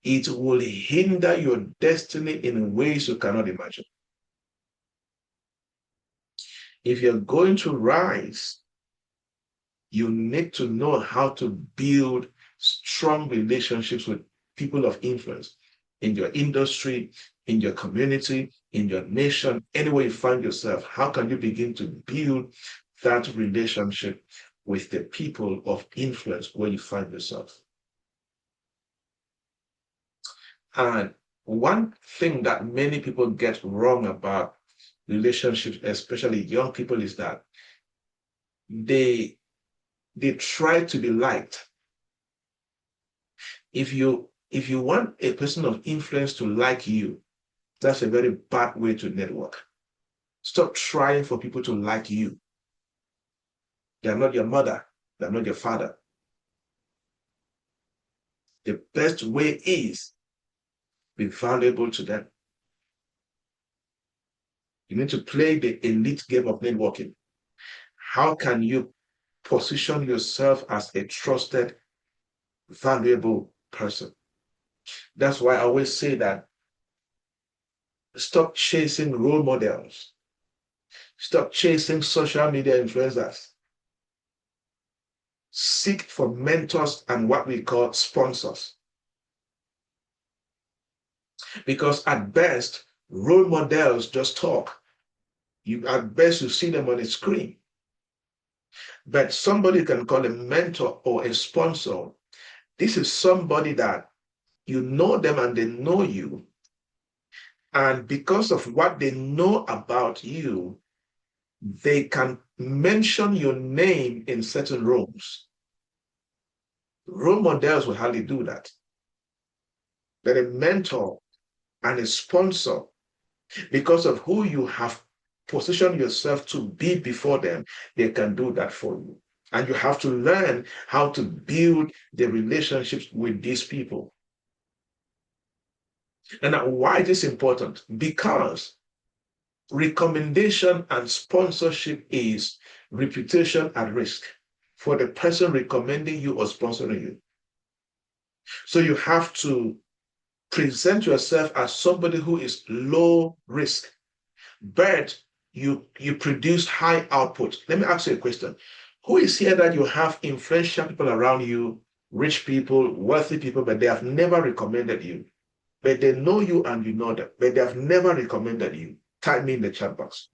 It will hinder your destiny in ways you cannot imagine. If you're going to rise, you need to know how to build strong relationships with people of influence in your industry, in your community, in your nation, anywhere you find yourself. How can you begin to build that relationship with the people of influence where you find yourself? And one thing that many people get wrong about relationships, especially young people, is that they try to be liked. If you want a person of influence to like you, that's a very bad way to network. Stop trying for people to like you. They're not your mother. They're not your father. The best way is be valuable to them. You need to play the elite game of networking. How can you position yourself as a trusted, valuable person? That's why I always say that stop chasing role models. Stop chasing social media influencers. Seek for mentors and what we call sponsors. Because at best, role models just talk. At best, you see them on a screen. But somebody can call a mentor or a sponsor. This is somebody that you know them and they know you. And because of what they know about you, they can mention your name in certain rooms. Role models will hardly do that. But a mentor and a sponsor, because of who you have positioned yourself to be before them, they can do that for you. And you have to learn how to build the relationships with these people. And why is this important? Because recommendation and sponsorship is reputation at risk for the person recommending you or sponsoring you. So you have to present yourself as somebody who is low risk, but you produce high output. Let me ask you a question. Who is here that you have influential people around you, rich people, wealthy people, but they have never recommended you? But they know you and you know them, but they have never recommended you. Type me in the chat box.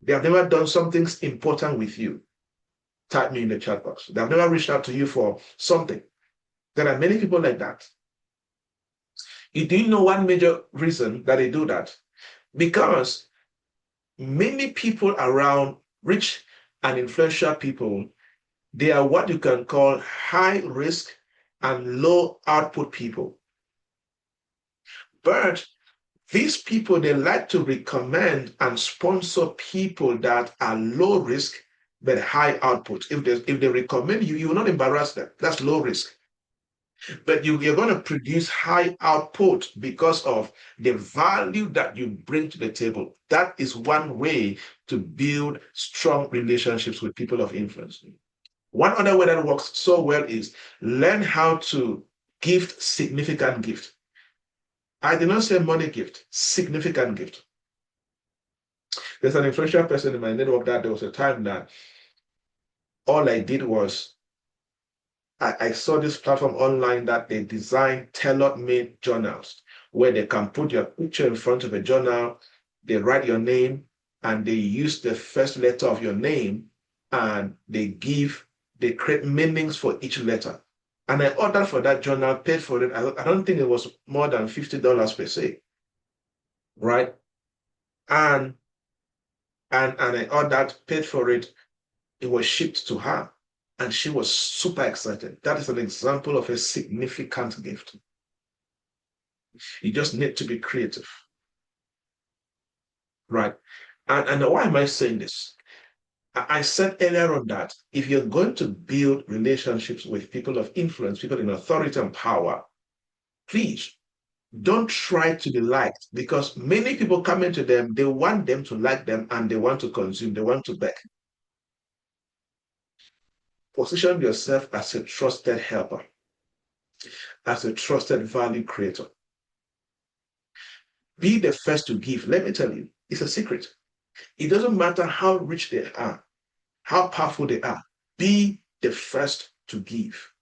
They have never done something important with you. Type me in the chat box. They have never reached out to you for something. There are many people like that. You do know one major reason that they do that? Because many people around rich and influential people, they are what you can call high risk and low output people. But these people, they like to recommend and sponsor people that are low risk but high output. If they recommend you, you will not embarrass them. That's low risk. But you're going to produce high output because of the value that you bring to the table. That is one way to build strong relationships with people of influence. One other way that works so well is learn how to gift significant gift. I did not say money gift, significant gift. There's an influential person in my network that there was a time that all I did was I saw this platform online that they design tailor-made journals where they can put your picture in front of a journal, they write your name, and they use the first letter of your name, and they create meanings for each letter. And I ordered for that journal, paid for it. I don't think it was more than $50 per se, right? And I ordered, paid for it. It was shipped to her, and she was super excited. That is an example of a significant gift. You just need to be creative, right? And why am I saying this? I said earlier on that if you're going to build relationships with people of influence, people in authority and power, please don't try to be liked, because many people come into them, they want them to like them, and they want to consume, they want to beg. Position yourself as a trusted helper, as a trusted value creator. Be the first to give. Let me tell you, it's a secret. It doesn't matter how rich they are, how powerful they are. Be the first to give.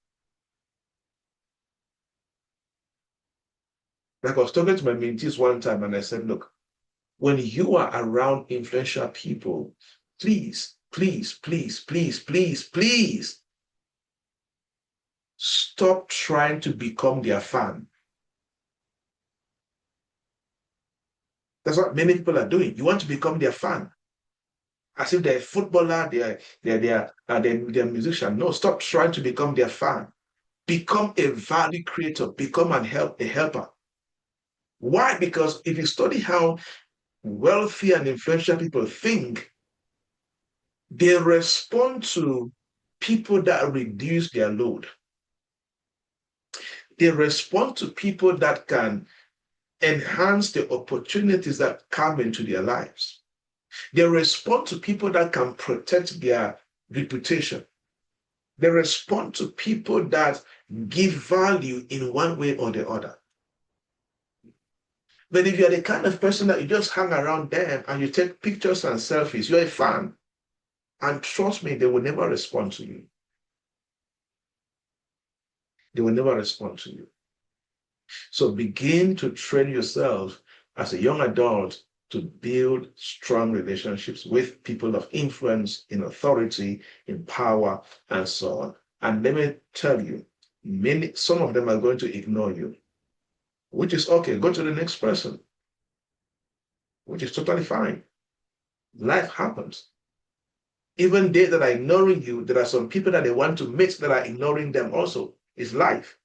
Like I was talking to my mentees one time, and I said, look, when you are around influential people, please, please, please, please, please, please, stop trying to become their fan. That's what many people are doing. You want to become their fan, as if they're a footballer, they're a musician. No, stop trying to become their fan. Become a value creator. Become a helper. Why? Because if you study how wealthy and influential people think, they respond to people that reduce their load. They respond to people that can enhance the opportunities that come into their lives. They respond to people that can protect their reputation. They respond to people that give value in one way or the other. But if you're the kind of person that you just hang around them and you take pictures and selfies, you're a fan. And trust me, they will never respond to you. They will never respond to you. So begin to train yourself as a young adult to build strong relationships with people of influence, in authority, in power, and so on. And let me tell you, some of them are going to ignore you, which is okay. Go to the next person, which is totally fine. Life happens. Even they that are ignoring you, there are some people that they want to meet that are ignoring them also. It's life.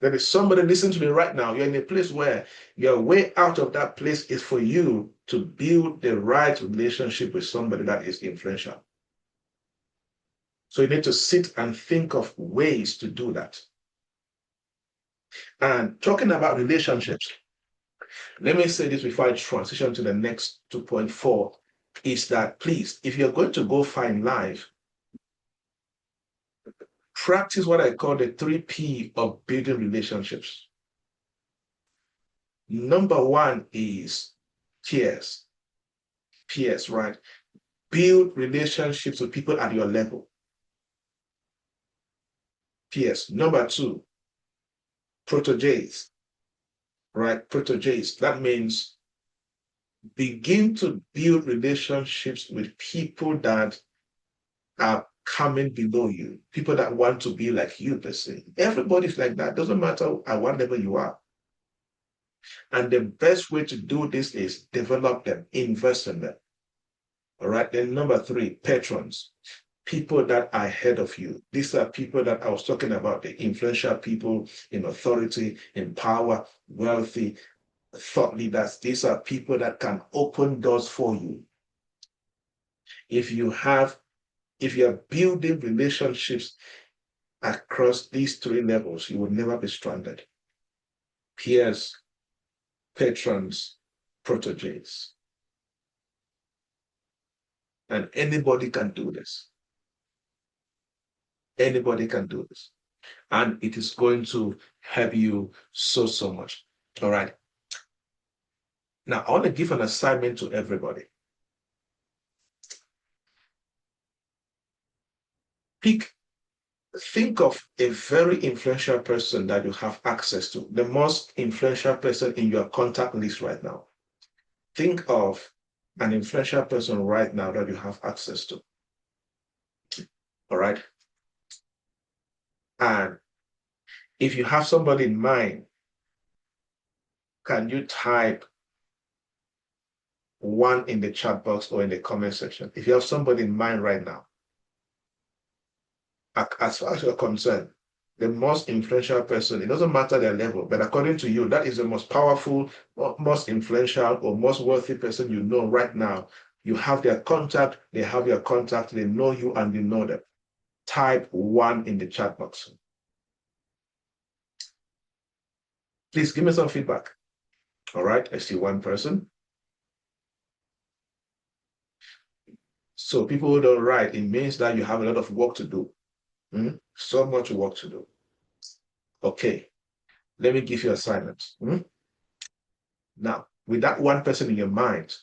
There is somebody listening to me right now. You're in a place where your way out of that place is for you to build the right relationship with somebody that is influential. So you need to sit and think of ways to do that. And talking about relationships, let me say this before I transition to the next 2.4, is that please, if you're going to go find life, practice what I call the 3P of building relationships. Number one is peers. Peers, right? Build relationships with people at your level. Peers. Number two, proteges, right? Proteges. That means begin to build relationships with people that are coming below you, people that want to be like you, per se. Everybody's like that. Doesn't matter at what level you are. And the best way to do this is develop them, invest in them. All right. Then number three, patrons. People that are ahead of you. These are people that I was talking about, the influential people in authority, in power, wealthy. thought leaders. These are people that can open doors for you. If you are building relationships across these three levels, you will never be stranded. Peers, patrons, proteges. And anybody can do this. Anybody can do this. And it is going to help you so much. All right. Now, I want to give an assignment to everybody. Think of a very influential person that you have access to, the most influential person in your contact list right now. Think of an influential person right now that you have access to. All right. And if you have somebody in mind, can you type one in the chat box or in the comment section? If you have somebody in mind right now, as far as you're concerned, the most influential person, it doesn't matter their level, but according to you, that is the most powerful, most influential, or most wealthy person you know right now. You have their contact, they have your contact, they know you and you know them. Type one in the chat box. Please give me some feedback. All right, I see one person. So people who don't write, it means that you have a lot of work to do. So much work to do. Okay, let me give you assignments. Now, with that one person in your mind,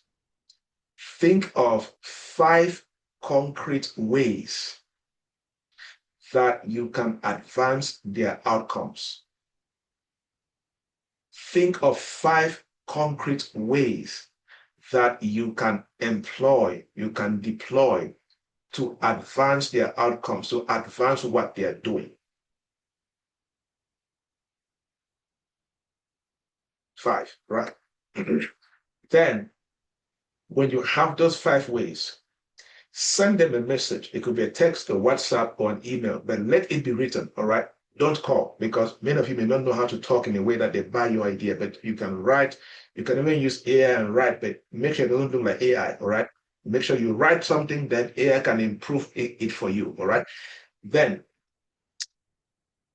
think of 5 concrete ways that you can advance their outcomes. Think of 5 concrete ways that you can employ, you can deploy to advance their outcomes, to advance what they are doing. 5, right? Then, when you have those 5 ways, send them a message. It could be a text, or WhatsApp, or an email, but let it be written, all right? Don't call, because many of you may not know how to talk in a way that they buy your idea, but you can write. You can even use AI and write, but make sure it doesn't look like AI, all right? Make sure you write something that AI can improve it for you, all right? Then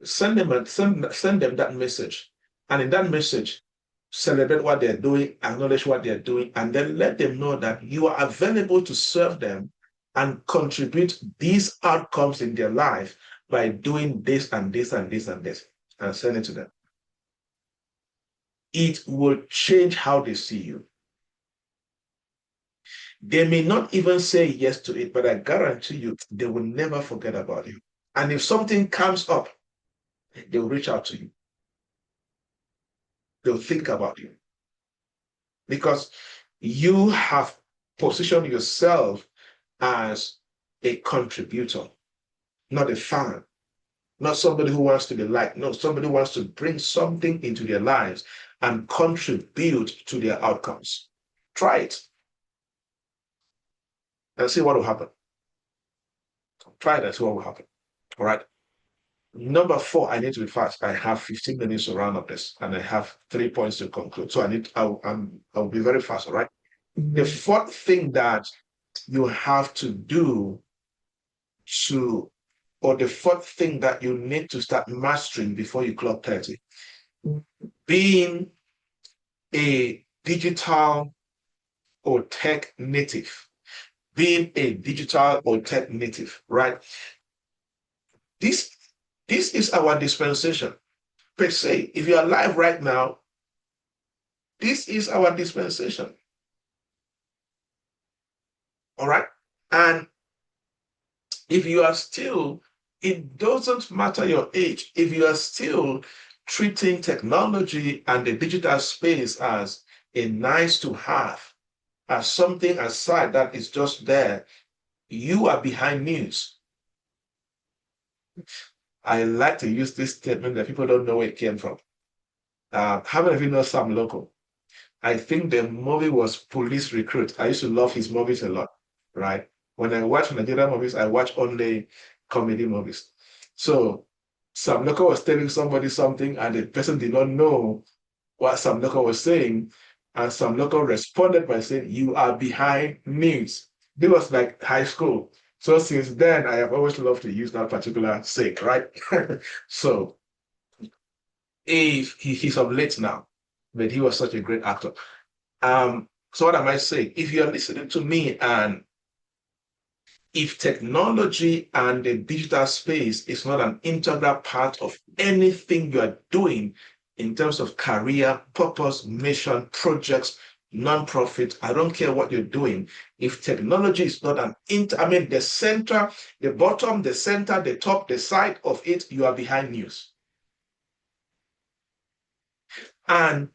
send them that message. And in that message, celebrate what they're doing, acknowledge what they're doing, and then let them know that you are available to serve them and contribute these outcomes in their life by doing this and this and this and this, and send it to them. It will change how they see you. They may not even say yes to it, but I guarantee you, they will never forget about you. And if something comes up, they'll reach out to you. They'll think about you. Because you have positioned yourself as a contributor, not a fan, not somebody who wants to be liked. No, somebody who wants to bring something into their lives and contribute to their outcomes. Try it and see what will happen. Try it and see what will happen. All right. Number 4, I need to be fast. I have 15 minutes to round up this, and I have 3 points to conclude. So I'll be very fast. All right. The 4th thing that you have to do or the 4th thing that you need to start mastering before you clock 30, being a digital or tech native. Being a digital or tech native, right? This is our dispensation. Per se, if you are alive right now, this is our dispensation. All right? And if you are still, it doesn't matter your age, if you are still treating technology and the digital space as a nice to have, as something aside that is just there, you are behind news. I like to use this statement that people don't know where it came from. How many of you know Sam Loco? I think the movie was Police Recruit. I used to love his movies a lot, right? When I watch Nigerian movies, I watch only comedy movies. So Sam Loco was telling somebody something and the person did not know what some local was saying, and some local responded by saying, "You are behind news." This was like high school. So since then, I have always loved to use that particular saying, right? So if he's of late now, but he was such a great actor. So what am I saying? If you're listening to me and if technology and the digital space is not an integral part of anything you are doing in terms of career, purpose, mission, projects, non-profit, I don't care what you're doing. If technology is not the center, the bottom, the center, the top, the side of it, you are behind news. And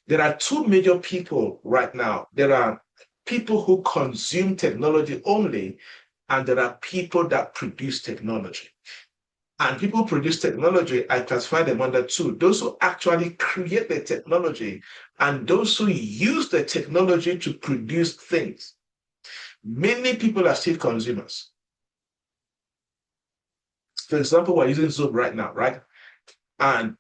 there are two major people right now. There are people who consume technology only, and there are people that produce technology. And people produce technology, I classify them under two: those who actually create the technology and those who use the technology to produce things. Many people are still consumers. For example, we're using Zoom right now, right? And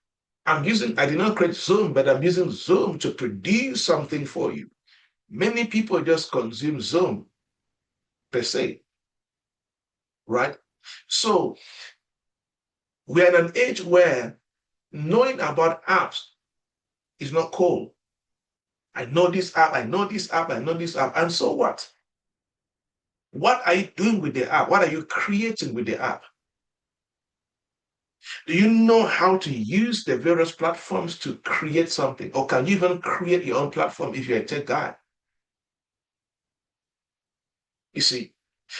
I did not create Zoom, but I'm using Zoom to produce something for you. Many people just consume Zoom per se, right? So we're in an age where knowing about apps is not cool. I know this app, I know this app, I know this app. And so what? What are you doing with the app? What are you creating with the app? Do you know how to use the various platforms to create something? Or can you even create your own platform if you're a tech guy? You see,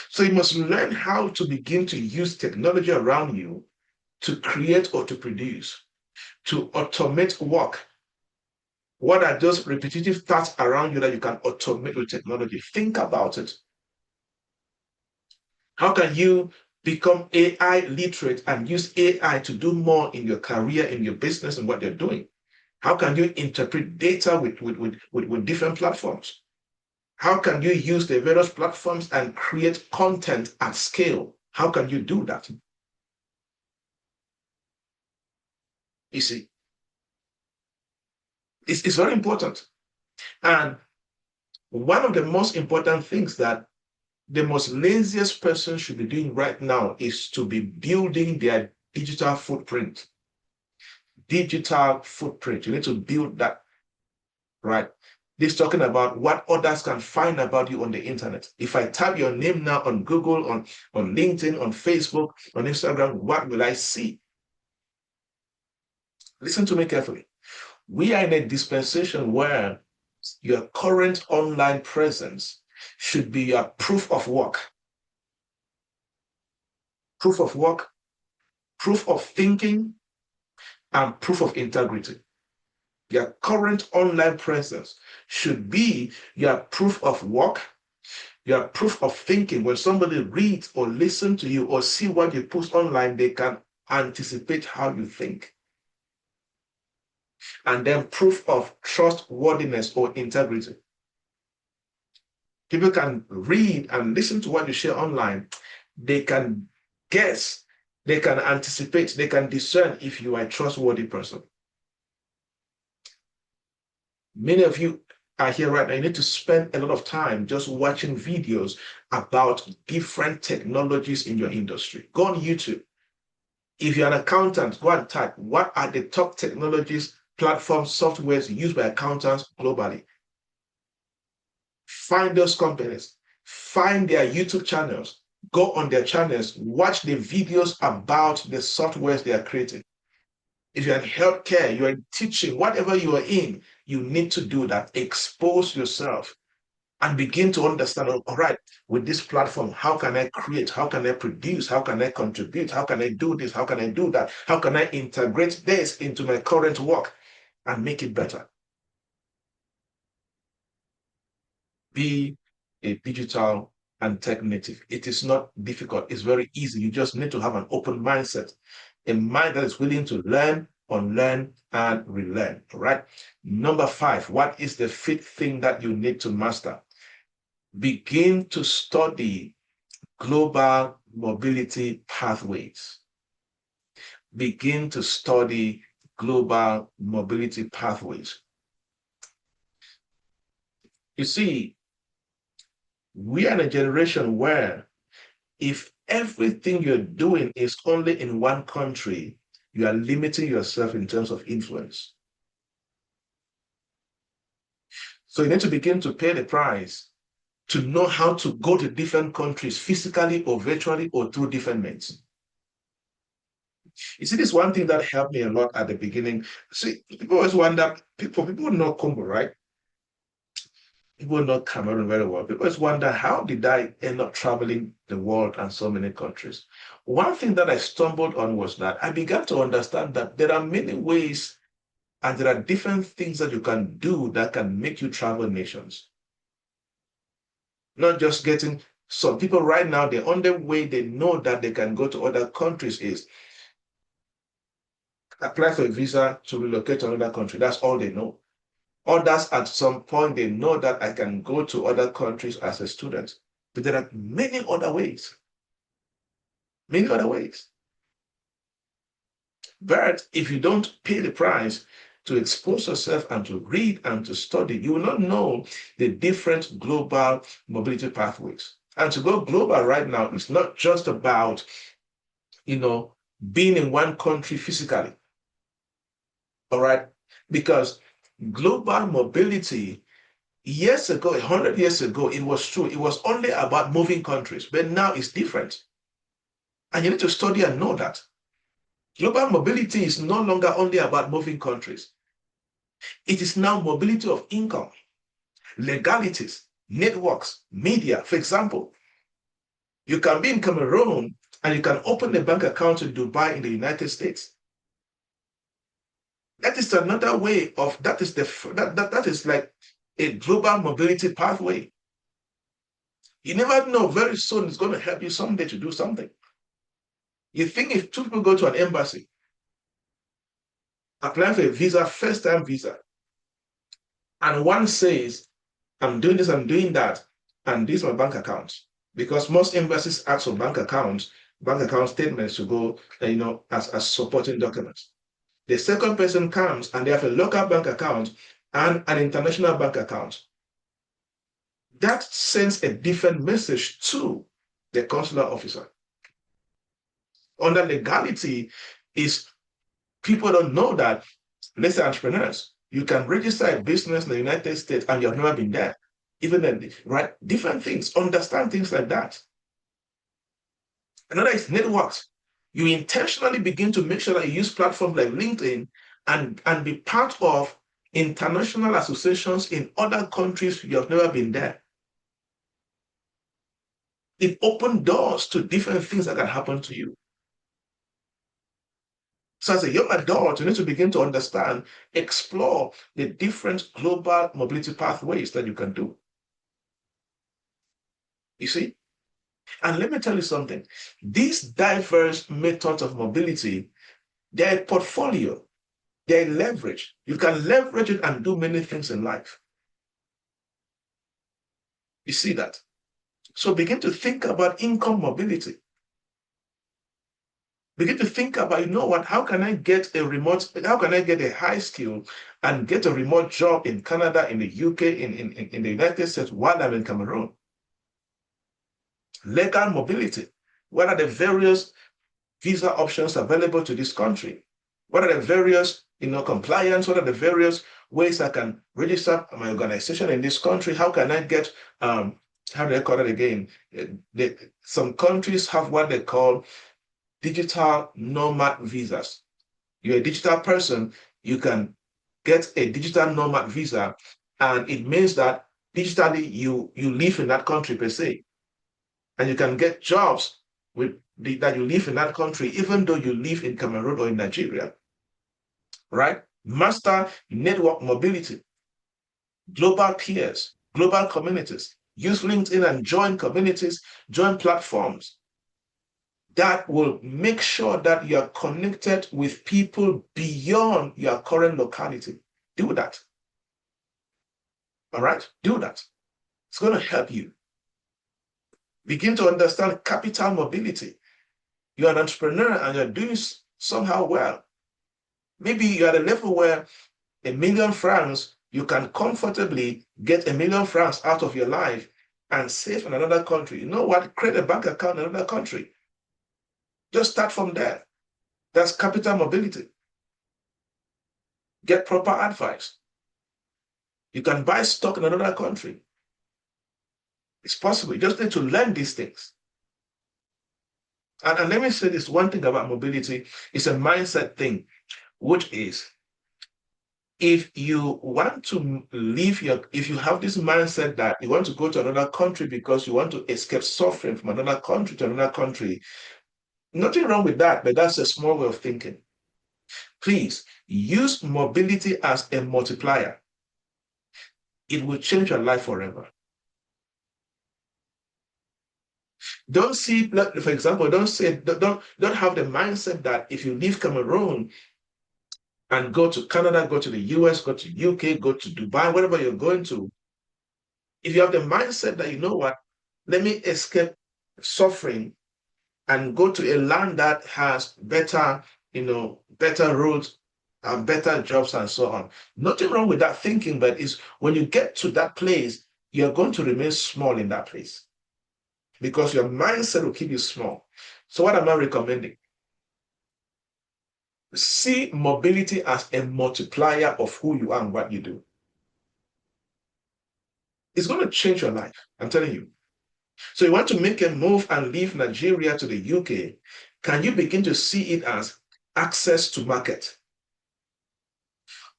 so you must learn how to begin to use technology around you to create or to produce, to automate work. What are those repetitive tasks around you that you can automate with technology? Think about it. How can you become AI literate and use AI to do more in your career, in your business, and what you're doing? How can you interpret data with different platforms? How can you use the various platforms and create content at scale? How can you do that? You see, it's very important. And one of the most important things that the most laziest person should be doing right now is to be building their digital footprint. Digital footprint. You need to build that, right? This talking about what others can find about you on the internet. If I type your name now on Google, on LinkedIn, on Facebook, on Instagram, what will I see? Listen to me carefully. We are in a dispensation where your current online presence should be your proof of work. Proof of work, proof of thinking, and proof of integrity. Your current online presence should be your proof of work, your proof of thinking. When somebody reads or listens to you or see what you post online, they can anticipate how you think. And then proof of trustworthiness or integrity. People can read and listen to what you share online. They can guess, they can anticipate, they can discern if you are a trustworthy person. Many of you are here right now. You need to spend a lot of time just watching videos about different technologies in your industry. Go on YouTube. If you're an accountant, go and type, what are the top technologies, platforms, softwares used by accountants globally? Find those companies, find their YouTube channels, go on their channels, watch the videos about the softwares they are creating. If you're in healthcare, you're in teaching, whatever you are in, you need to do that. Expose yourself and begin to understand, all right, with this platform, how can I create? How can I produce? How can I contribute? How can I do this? How can I do that? How can I integrate this into my current work and make it better? Be a digital and tech native. It is not difficult. It's very easy. You just need to have an open mindset, a mind that is willing to learn, unlearn, and relearn. All right. Number 5, what is the fifth thing that you need to master? Begin to study global mobility pathways. Begin to study global mobility pathways. You see, we are in a generation where if everything you're doing is only in one country, you are limiting yourself in terms of influence. So you need to begin to pay the price to know how to go to different countries physically or virtually or through different means. You see, this one thing that helped me a lot at the beginning. See, people always wonder, people know Congo, right? People know Cameroon very well. People always wonder, how did I end up traveling the world and so many countries? One thing that I stumbled on was that I began to understand that there are many ways and there are different things that you can do that can make you travel nations. Not just getting some people right now, the only way they know that they can go to other countries is apply for a visa to relocate to another country. That's all they know. Others, at some point, they know that I can go to other countries as a student. But there are many other ways. Many other ways. But if you don't pay the price to expose yourself and to read and to study, you will not know the different global mobility pathways. And to go global right now is not just about, being in one country physically. All right? Because global mobility, years ago, 100 years ago, it was true. It was only about moving countries, but now it's different. And you need to study and know that. Global mobility is no longer only about moving countries. It is now mobility of income, legalities, networks, media. For example, you can be in Cameroon and you can open a bank account in Dubai in the United States. That is another way of, that is like a global mobility pathway. You never know, very soon it's going to help you someday to do something. You think if two people go to an embassy, applying for a visa, first time visa, and one says, I'm doing this, I'm doing that, and these are my bank accounts. Because most embassies ask for bank account statements to go, as supporting documents. The second person comes and they have a local bank account and an international bank account. That sends a different message to the consular officer. Under legality is people don't know that, let's say entrepreneurs, you can register a business in the United States and you've never been there. Even then, right? Different things, understand things like that. Another is networks. You intentionally begin to make sure that you use platforms like LinkedIn and be part of international associations in other countries you have never been there. It opens doors to different things that can happen to you. So as a young adult, you need to begin to understand, explore the different global mobility pathways that you can do. You see? And let me tell you something. These diverse methods of mobility, they're a portfolio, they're leverage. You can leverage it and do many things in life. You see that? So begin to think about income mobility. Begin to think about, how can I get a high skill and get a remote job in Canada, in the UK, in the United States while I'm in Cameroon? Legal mobility. What are the various visa options available to this country? What are the various, compliance? What are the various ways I can register my organization in this country? How can I get, how do I call it again? Some countries have what they call digital nomad visas. You're a digital person, you can get a digital nomad visa, and it means that digitally you live in that country per se. And you can get jobs that you live in that country, even though you live in Cameroon or in Nigeria. Right? Master network mobility, global peers, global communities. Use LinkedIn and join communities, join platforms that will make sure that you are connected with people beyond your current locality. Do that. All right? Do that. It's going to help you. Begin to understand capital mobility. You're an entrepreneur and you're doing somehow well. Maybe you're at a level where 1 million francs You can comfortably get £1,000,000 out of your life and save in another country. You know what? Create a bank account in another country. Just start from there. That's capital mobility. Get proper advice. You can buy stock in another country. It's possible. You just need to learn these things. And let me say this one thing about mobility. It's a mindset thing, which is if you want to if you have this mindset that you want to go to another country because you want to escape suffering from another country to another country, nothing wrong with that, but that's a small way of thinking. Please use mobility as a multiplier. It will change your life forever. Don't see, for example, don't have the mindset that if you leave Cameroon and go to Canada, go to the US, go to UK, go to Dubai, wherever you're going to, if you have the mindset that, you know what, let me escape suffering and go to a land that has better, better roads and better jobs and so on. Nothing wrong with that thinking, but it's when you get to that place, you're going to remain small in that place because your mindset will keep you small. So what am I recommending? See mobility as a multiplier of who you are and what you do. It's going to change your life, I'm telling you. So you want to make a move and leave Nigeria to the UK, can you begin to see it as access to market?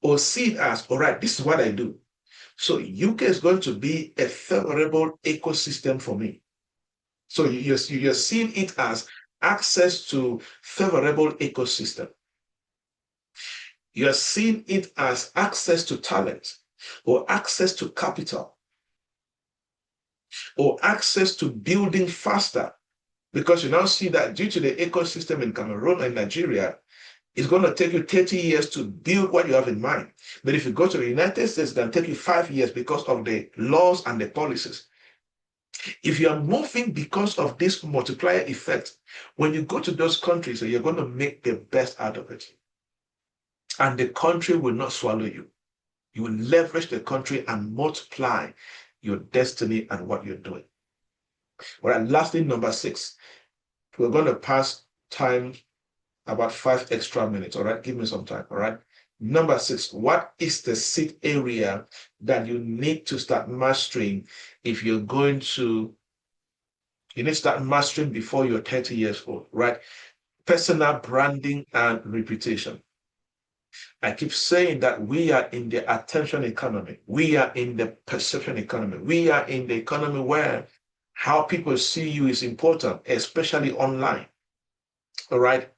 Or see it as, all right, this is what I do. So UK is going to be a favorable ecosystem for me. So you're seeing it as access to favorable ecosystem. You're seeing it as access to talent or access to capital or access to building faster, because you now see that due to the ecosystem in Cameroon and Nigeria, it's going to take you 30 years to build what you have in mind. But if you go to the United States, it's going to take you 5 years because of the laws and the policies. If you are moving because of this multiplier effect, when you go to those countries, you're going to make the best out of it. And the country will not swallow you. You will leverage the country and multiply your destiny and what you're doing. All right, lastly, number 6. We're going to pass time about 5 extra minutes. All right, give me some time. All right. Number 6, what is the 6th area that you need to start mastering if you're going to, you need to start mastering before you're 30 years old, right? Personal branding and reputation. I keep saying that we are in the attention economy. We are in the perception economy. We are in the economy where how people see you is important, especially online. All right.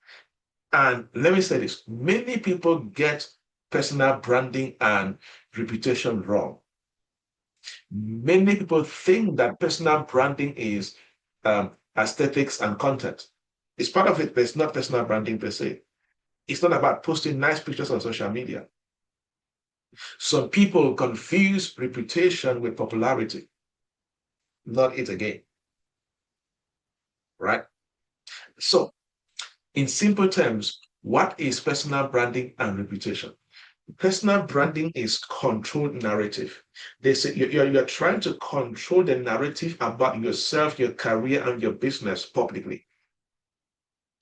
And let me say this, many people get personal branding and reputation wrong. Many people think that personal branding is aesthetics and content. It's part of it, but it's not personal branding per se. It's not about posting nice pictures on social media. Some people confuse reputation with popularity. Not it again. Right? So, in simple terms, what is personal branding and reputation? Personal branding is controlled narrative. They say you're trying to control the narrative about yourself, your career, and your business publicly.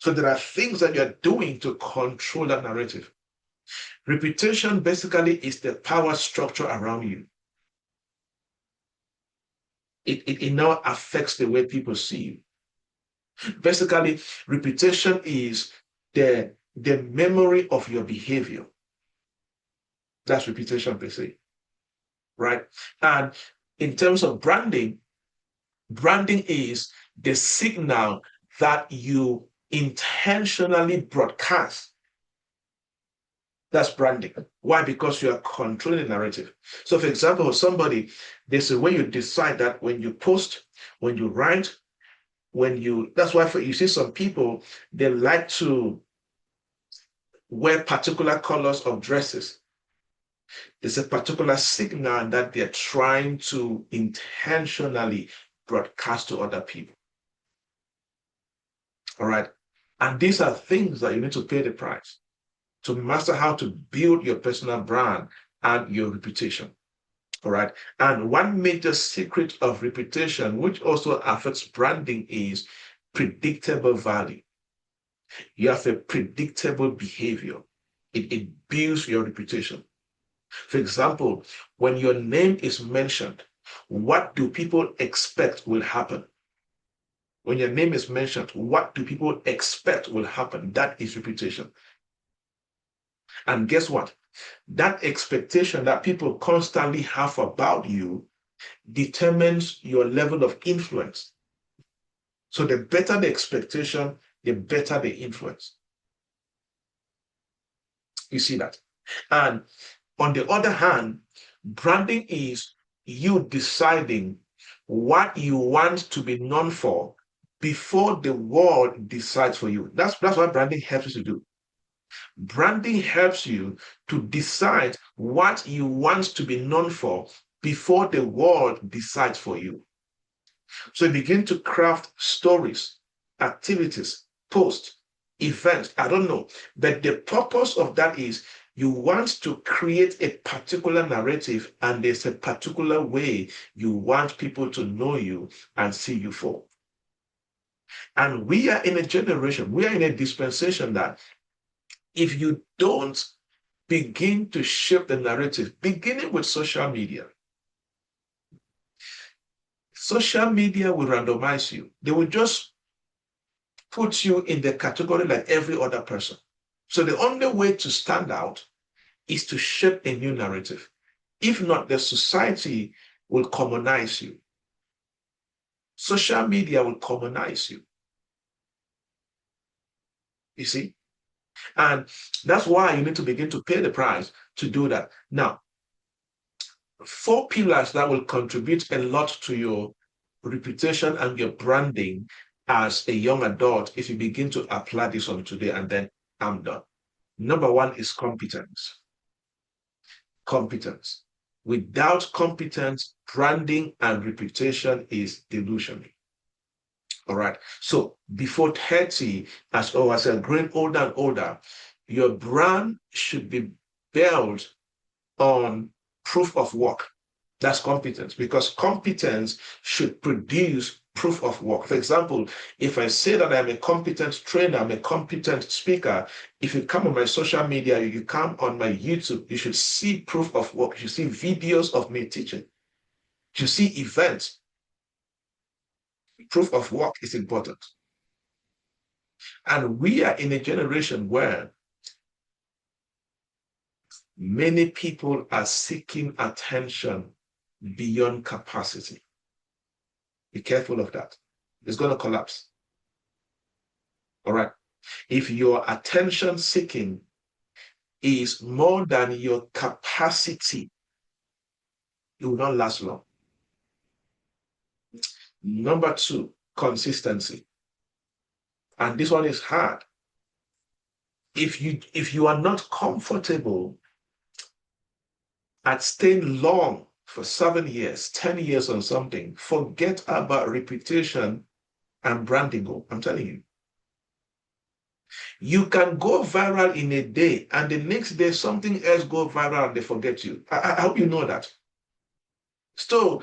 So there are things that you're doing to control that narrative. Reputation basically is the power structure around you. It now affects the way people see you. Basically, reputation is the memory of your behavior. That's reputation per se, right? And in terms of branding, branding is the signal that you intentionally broadcast. That's branding. Why? Because you are controlling the narrative. So for example, somebody, there's a way you decide that when you post, when you write, that's why you see some people, they like to wear particular colors of dresses. It's a particular signal that they're trying to intentionally broadcast to other people. All right. And these are things that you need to pay the price to master how to build your personal brand and your reputation. All right. And one major secret of reputation, which also affects branding, is predictable value. You have a predictable behavior. It builds your reputation. For example, when your name is mentioned, what do people expect will happen? When your name is mentioned, what do people expect will happen? That is reputation. And guess what? That expectation that people constantly have about you determines your level of influence. So the better the expectation, the better the influence. You see that? And on the other hand, branding is you deciding what you want to be known for before the world decides for you. That's what branding helps you to do. Branding helps you to decide what you want to be known for before the world decides for you. So you begin to craft stories, activities, posts, events, I don't know. But the purpose of that is you want to create a particular narrative, and there's a particular way you want people to know you and see you for. And we are in a generation, we are in a dispensation that if you don't begin to shape the narrative, beginning with social media, social media will randomize you. They will just put you in the category like every other person. So the only way to stand out is to shape a new narrative. If not, the society will commonize you. Social media will commonize you. You see? And that's why you need to begin to pay the price to do that. Now, 4 pillars that will contribute a lot to your reputation and your branding as a young adult, if you begin to apply this on today, and then I'm done. Number 1 is competence. Competence. Without competence, branding and reputation is delusional. All right. So before 30, as you're growing older and older, your brand should be built on proof of work. That's competence, because competence should produce proof of work. For example, if I say that I'm a competent trainer, I'm a competent speaker, if you come on my social media, you come on my YouTube, you should see proof of work. You see videos of me teaching. You see events. Proof of work is important. And we are in a generation where many people are seeking attention beyond capacity. Be careful of that. It's going to collapse. All right. If your attention seeking is more than your capacity, it will not last long. Number 2, consistency. And this one is hard. If you are not comfortable at staying long for 7 years, 10 years on something, forget about reputation and branding. I'm telling you. You can go viral in a day, and the next day something else go viral and they forget you. I hope you know that. So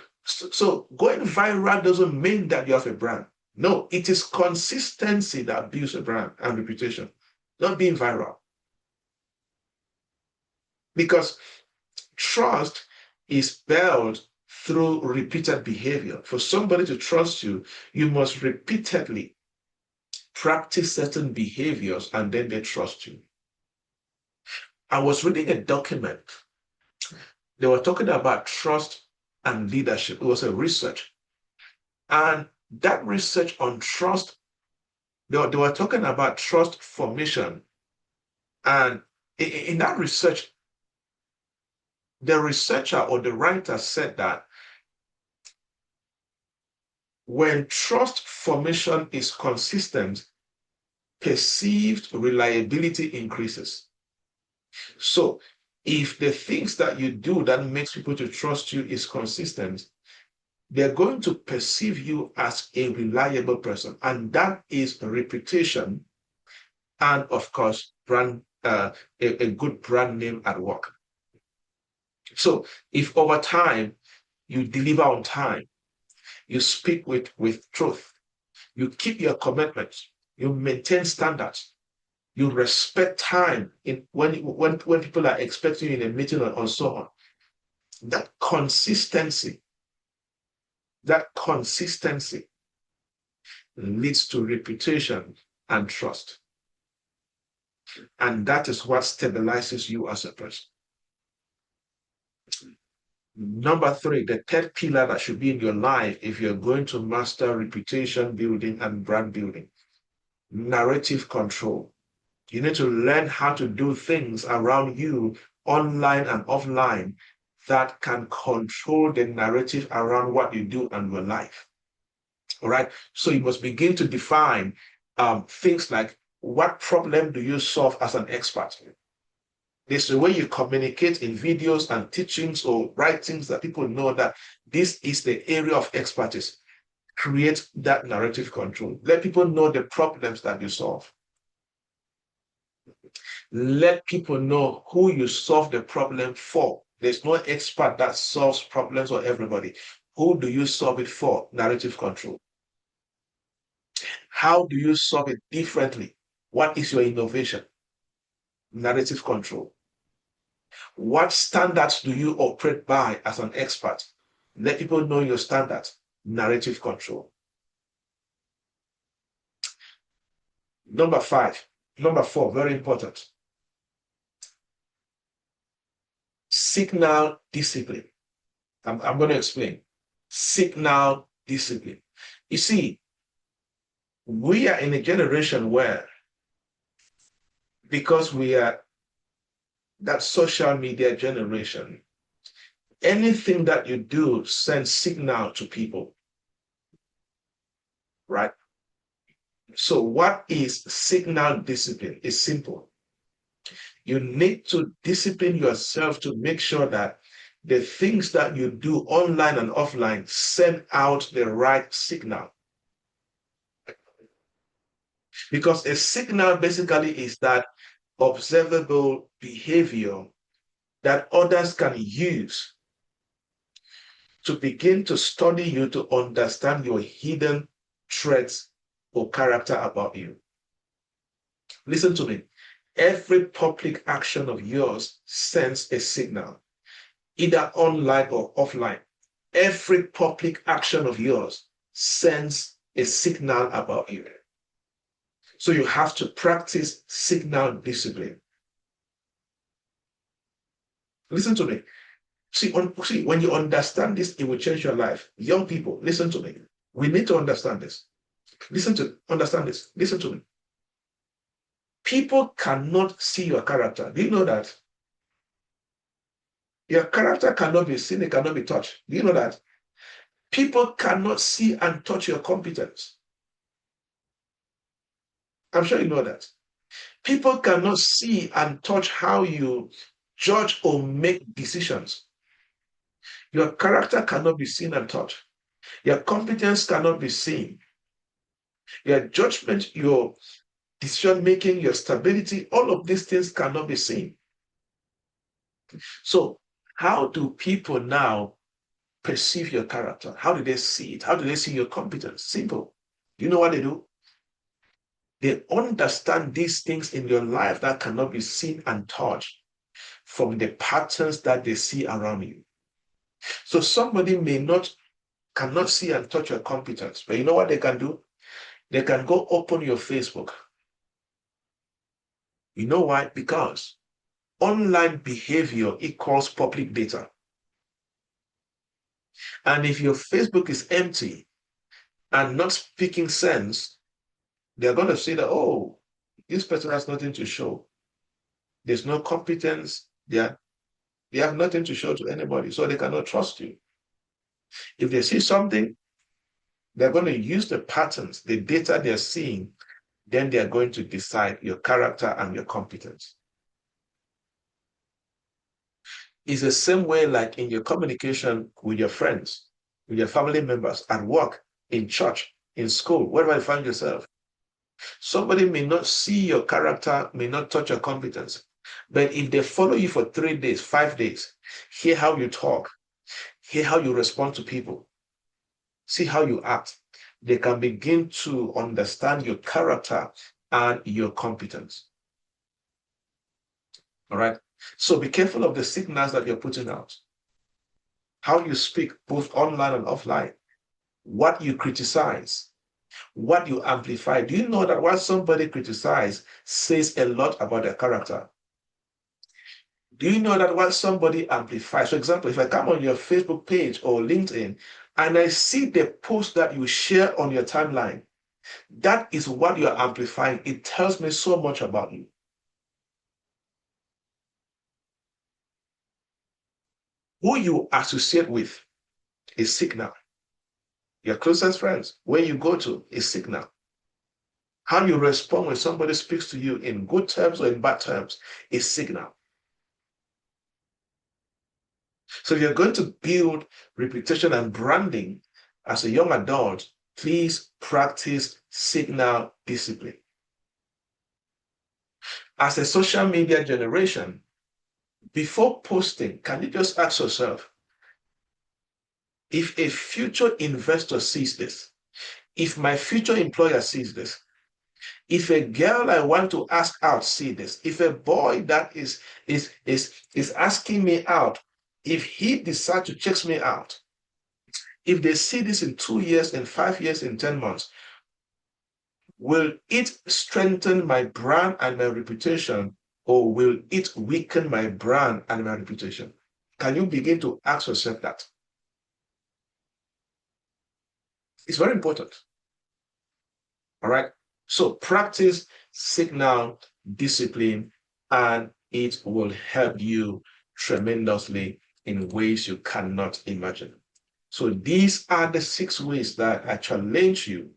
going viral doesn't mean that you have a brand. No, it is consistency that builds a brand and reputation, not being viral. Because trust is built through repeated behavior. For somebody to trust you, you must repeatedly practice certain behaviors, and then they trust you. I was reading a document. They were talking about trust and leadership. It was a research. And that research on trust, they were talking about trust formation. And in that research, the researcher or the writer said that when trust formation is consistent, perceived reliability increases. So if the things that you do that makes people to trust you is consistent, they're going to perceive you as a reliable person. And that is a reputation and, of course, brand a good brand name at work. So if over time you deliver on time, you speak with truth, you keep your commitments, you maintain standards, you respect time in when people are expecting you in a meeting and so on. That consistency leads to reputation and trust. And that is what stabilizes you as a person. Number three, the third pillar that should be in your life if you're going to master reputation building and brand building, narrative control. You need to learn how to do things around you, online and offline, that can control the narrative around what you do and your life. All right. So you must begin to define things like, what problem do you solve as an expert? There's a way you communicate in videos and teachings or writings that people know that this is the area of expertise. Create that narrative control. Let people know the problems that you solve. Let people know who you solve the problem for. There's no expert that solves problems for everybody. Who do you solve it for? Narrative control. How do you solve it differently? What is your innovation? Narrative control. What standards do you operate by as an expert? Let people know your standards. Narrative control. Number four, very important. Signal discipline. I'm going to explain. Signal discipline. You see, we are in a generation where, because we are that social media generation, anything that you do sends signal to people, right? So what is signal discipline? It's simple. You need to discipline yourself to make sure that the things that you do online and offline send out the right signal. Because a signal basically is that observable behavior that others can use to begin to study you, to understand your hidden traits or character about you. Listen to me. Every public action of yours sends a signal, either online or offline. Every public action of yours sends a signal about you. So you have to practice signal discipline. Listen to me. See, when you understand this, it will change your life. Young people, listen to me. We need to understand this. Understand this. Listen to me. People cannot see your character. Do you know that? Your character cannot be seen, it cannot be touched. Do you know that? People cannot see and touch your competence. I'm sure you know that. People cannot see and touch how you judge or make decisions. Your character cannot be seen and touched. Your competence cannot be seen. Your judgment, your decision making, your stability, all of these things cannot be seen. So, how do people now perceive your character? How do they see it? How do they see your competence? Simple. You know what they do? They understand these things in your life that cannot be seen and touched from the patterns that they see around you. So somebody cannot see and touch your competence, but you know what they can do? They can go open your Facebook. You know why? Because online behavior equals public data. And if your Facebook is empty and not speaking sense, they're going to say that, oh, this person has nothing to show. There's no competence. They have nothing to show to anybody, so they cannot trust you. If they see something, they're going to use the patterns, the data they're seeing, then they're going to decide your character and your competence. It's the same way like in your communication with your friends, with your family members, at work, in church, in school, wherever you find yourself. Somebody may not see your character, may not touch your competence, But if they follow you for 3 days, 5 days, hear how you talk, hear how you respond to people, see how you act, they can begin to understand your character and your competence. All right. So be careful of the signals that you're putting out, how you speak, both online and offline, what you criticize, what you amplify. Do you know that what somebody criticizes says a lot about their character? Do you know that what somebody amplifies? For example, if I come on your Facebook page or LinkedIn and I see the post that you share on your timeline, that is what you're amplifying. It tells me so much about you. Who you associate with is signal. Your closest friends, where you go to, is signal. How you respond when somebody speaks to you in good terms or in bad terms is signal. So if you're going to build reputation and branding as a young adult, please practice signal discipline. As a social media generation, before posting, can you just ask yourself, if a future investor sees this, if my future employer sees this, if a girl I want to ask out see this, if a boy that is asking me out, if he decides to check me out, if they see this in 2 years, in 5 years, in 10 months, will it strengthen my brand and my reputation, or will it weaken my brand and my reputation? Can you begin to ask yourself that? It's very important. All right. So practice signal discipline, and it will help you tremendously in ways you cannot imagine. So these are the 6 ways that I challenge you,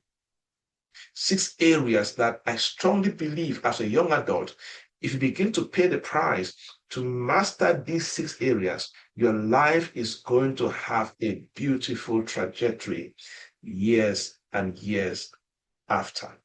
6 areas that I strongly believe as a young adult, if you begin to pay the price to master these 6 areas, your life is going to have a beautiful trajectory years and years after.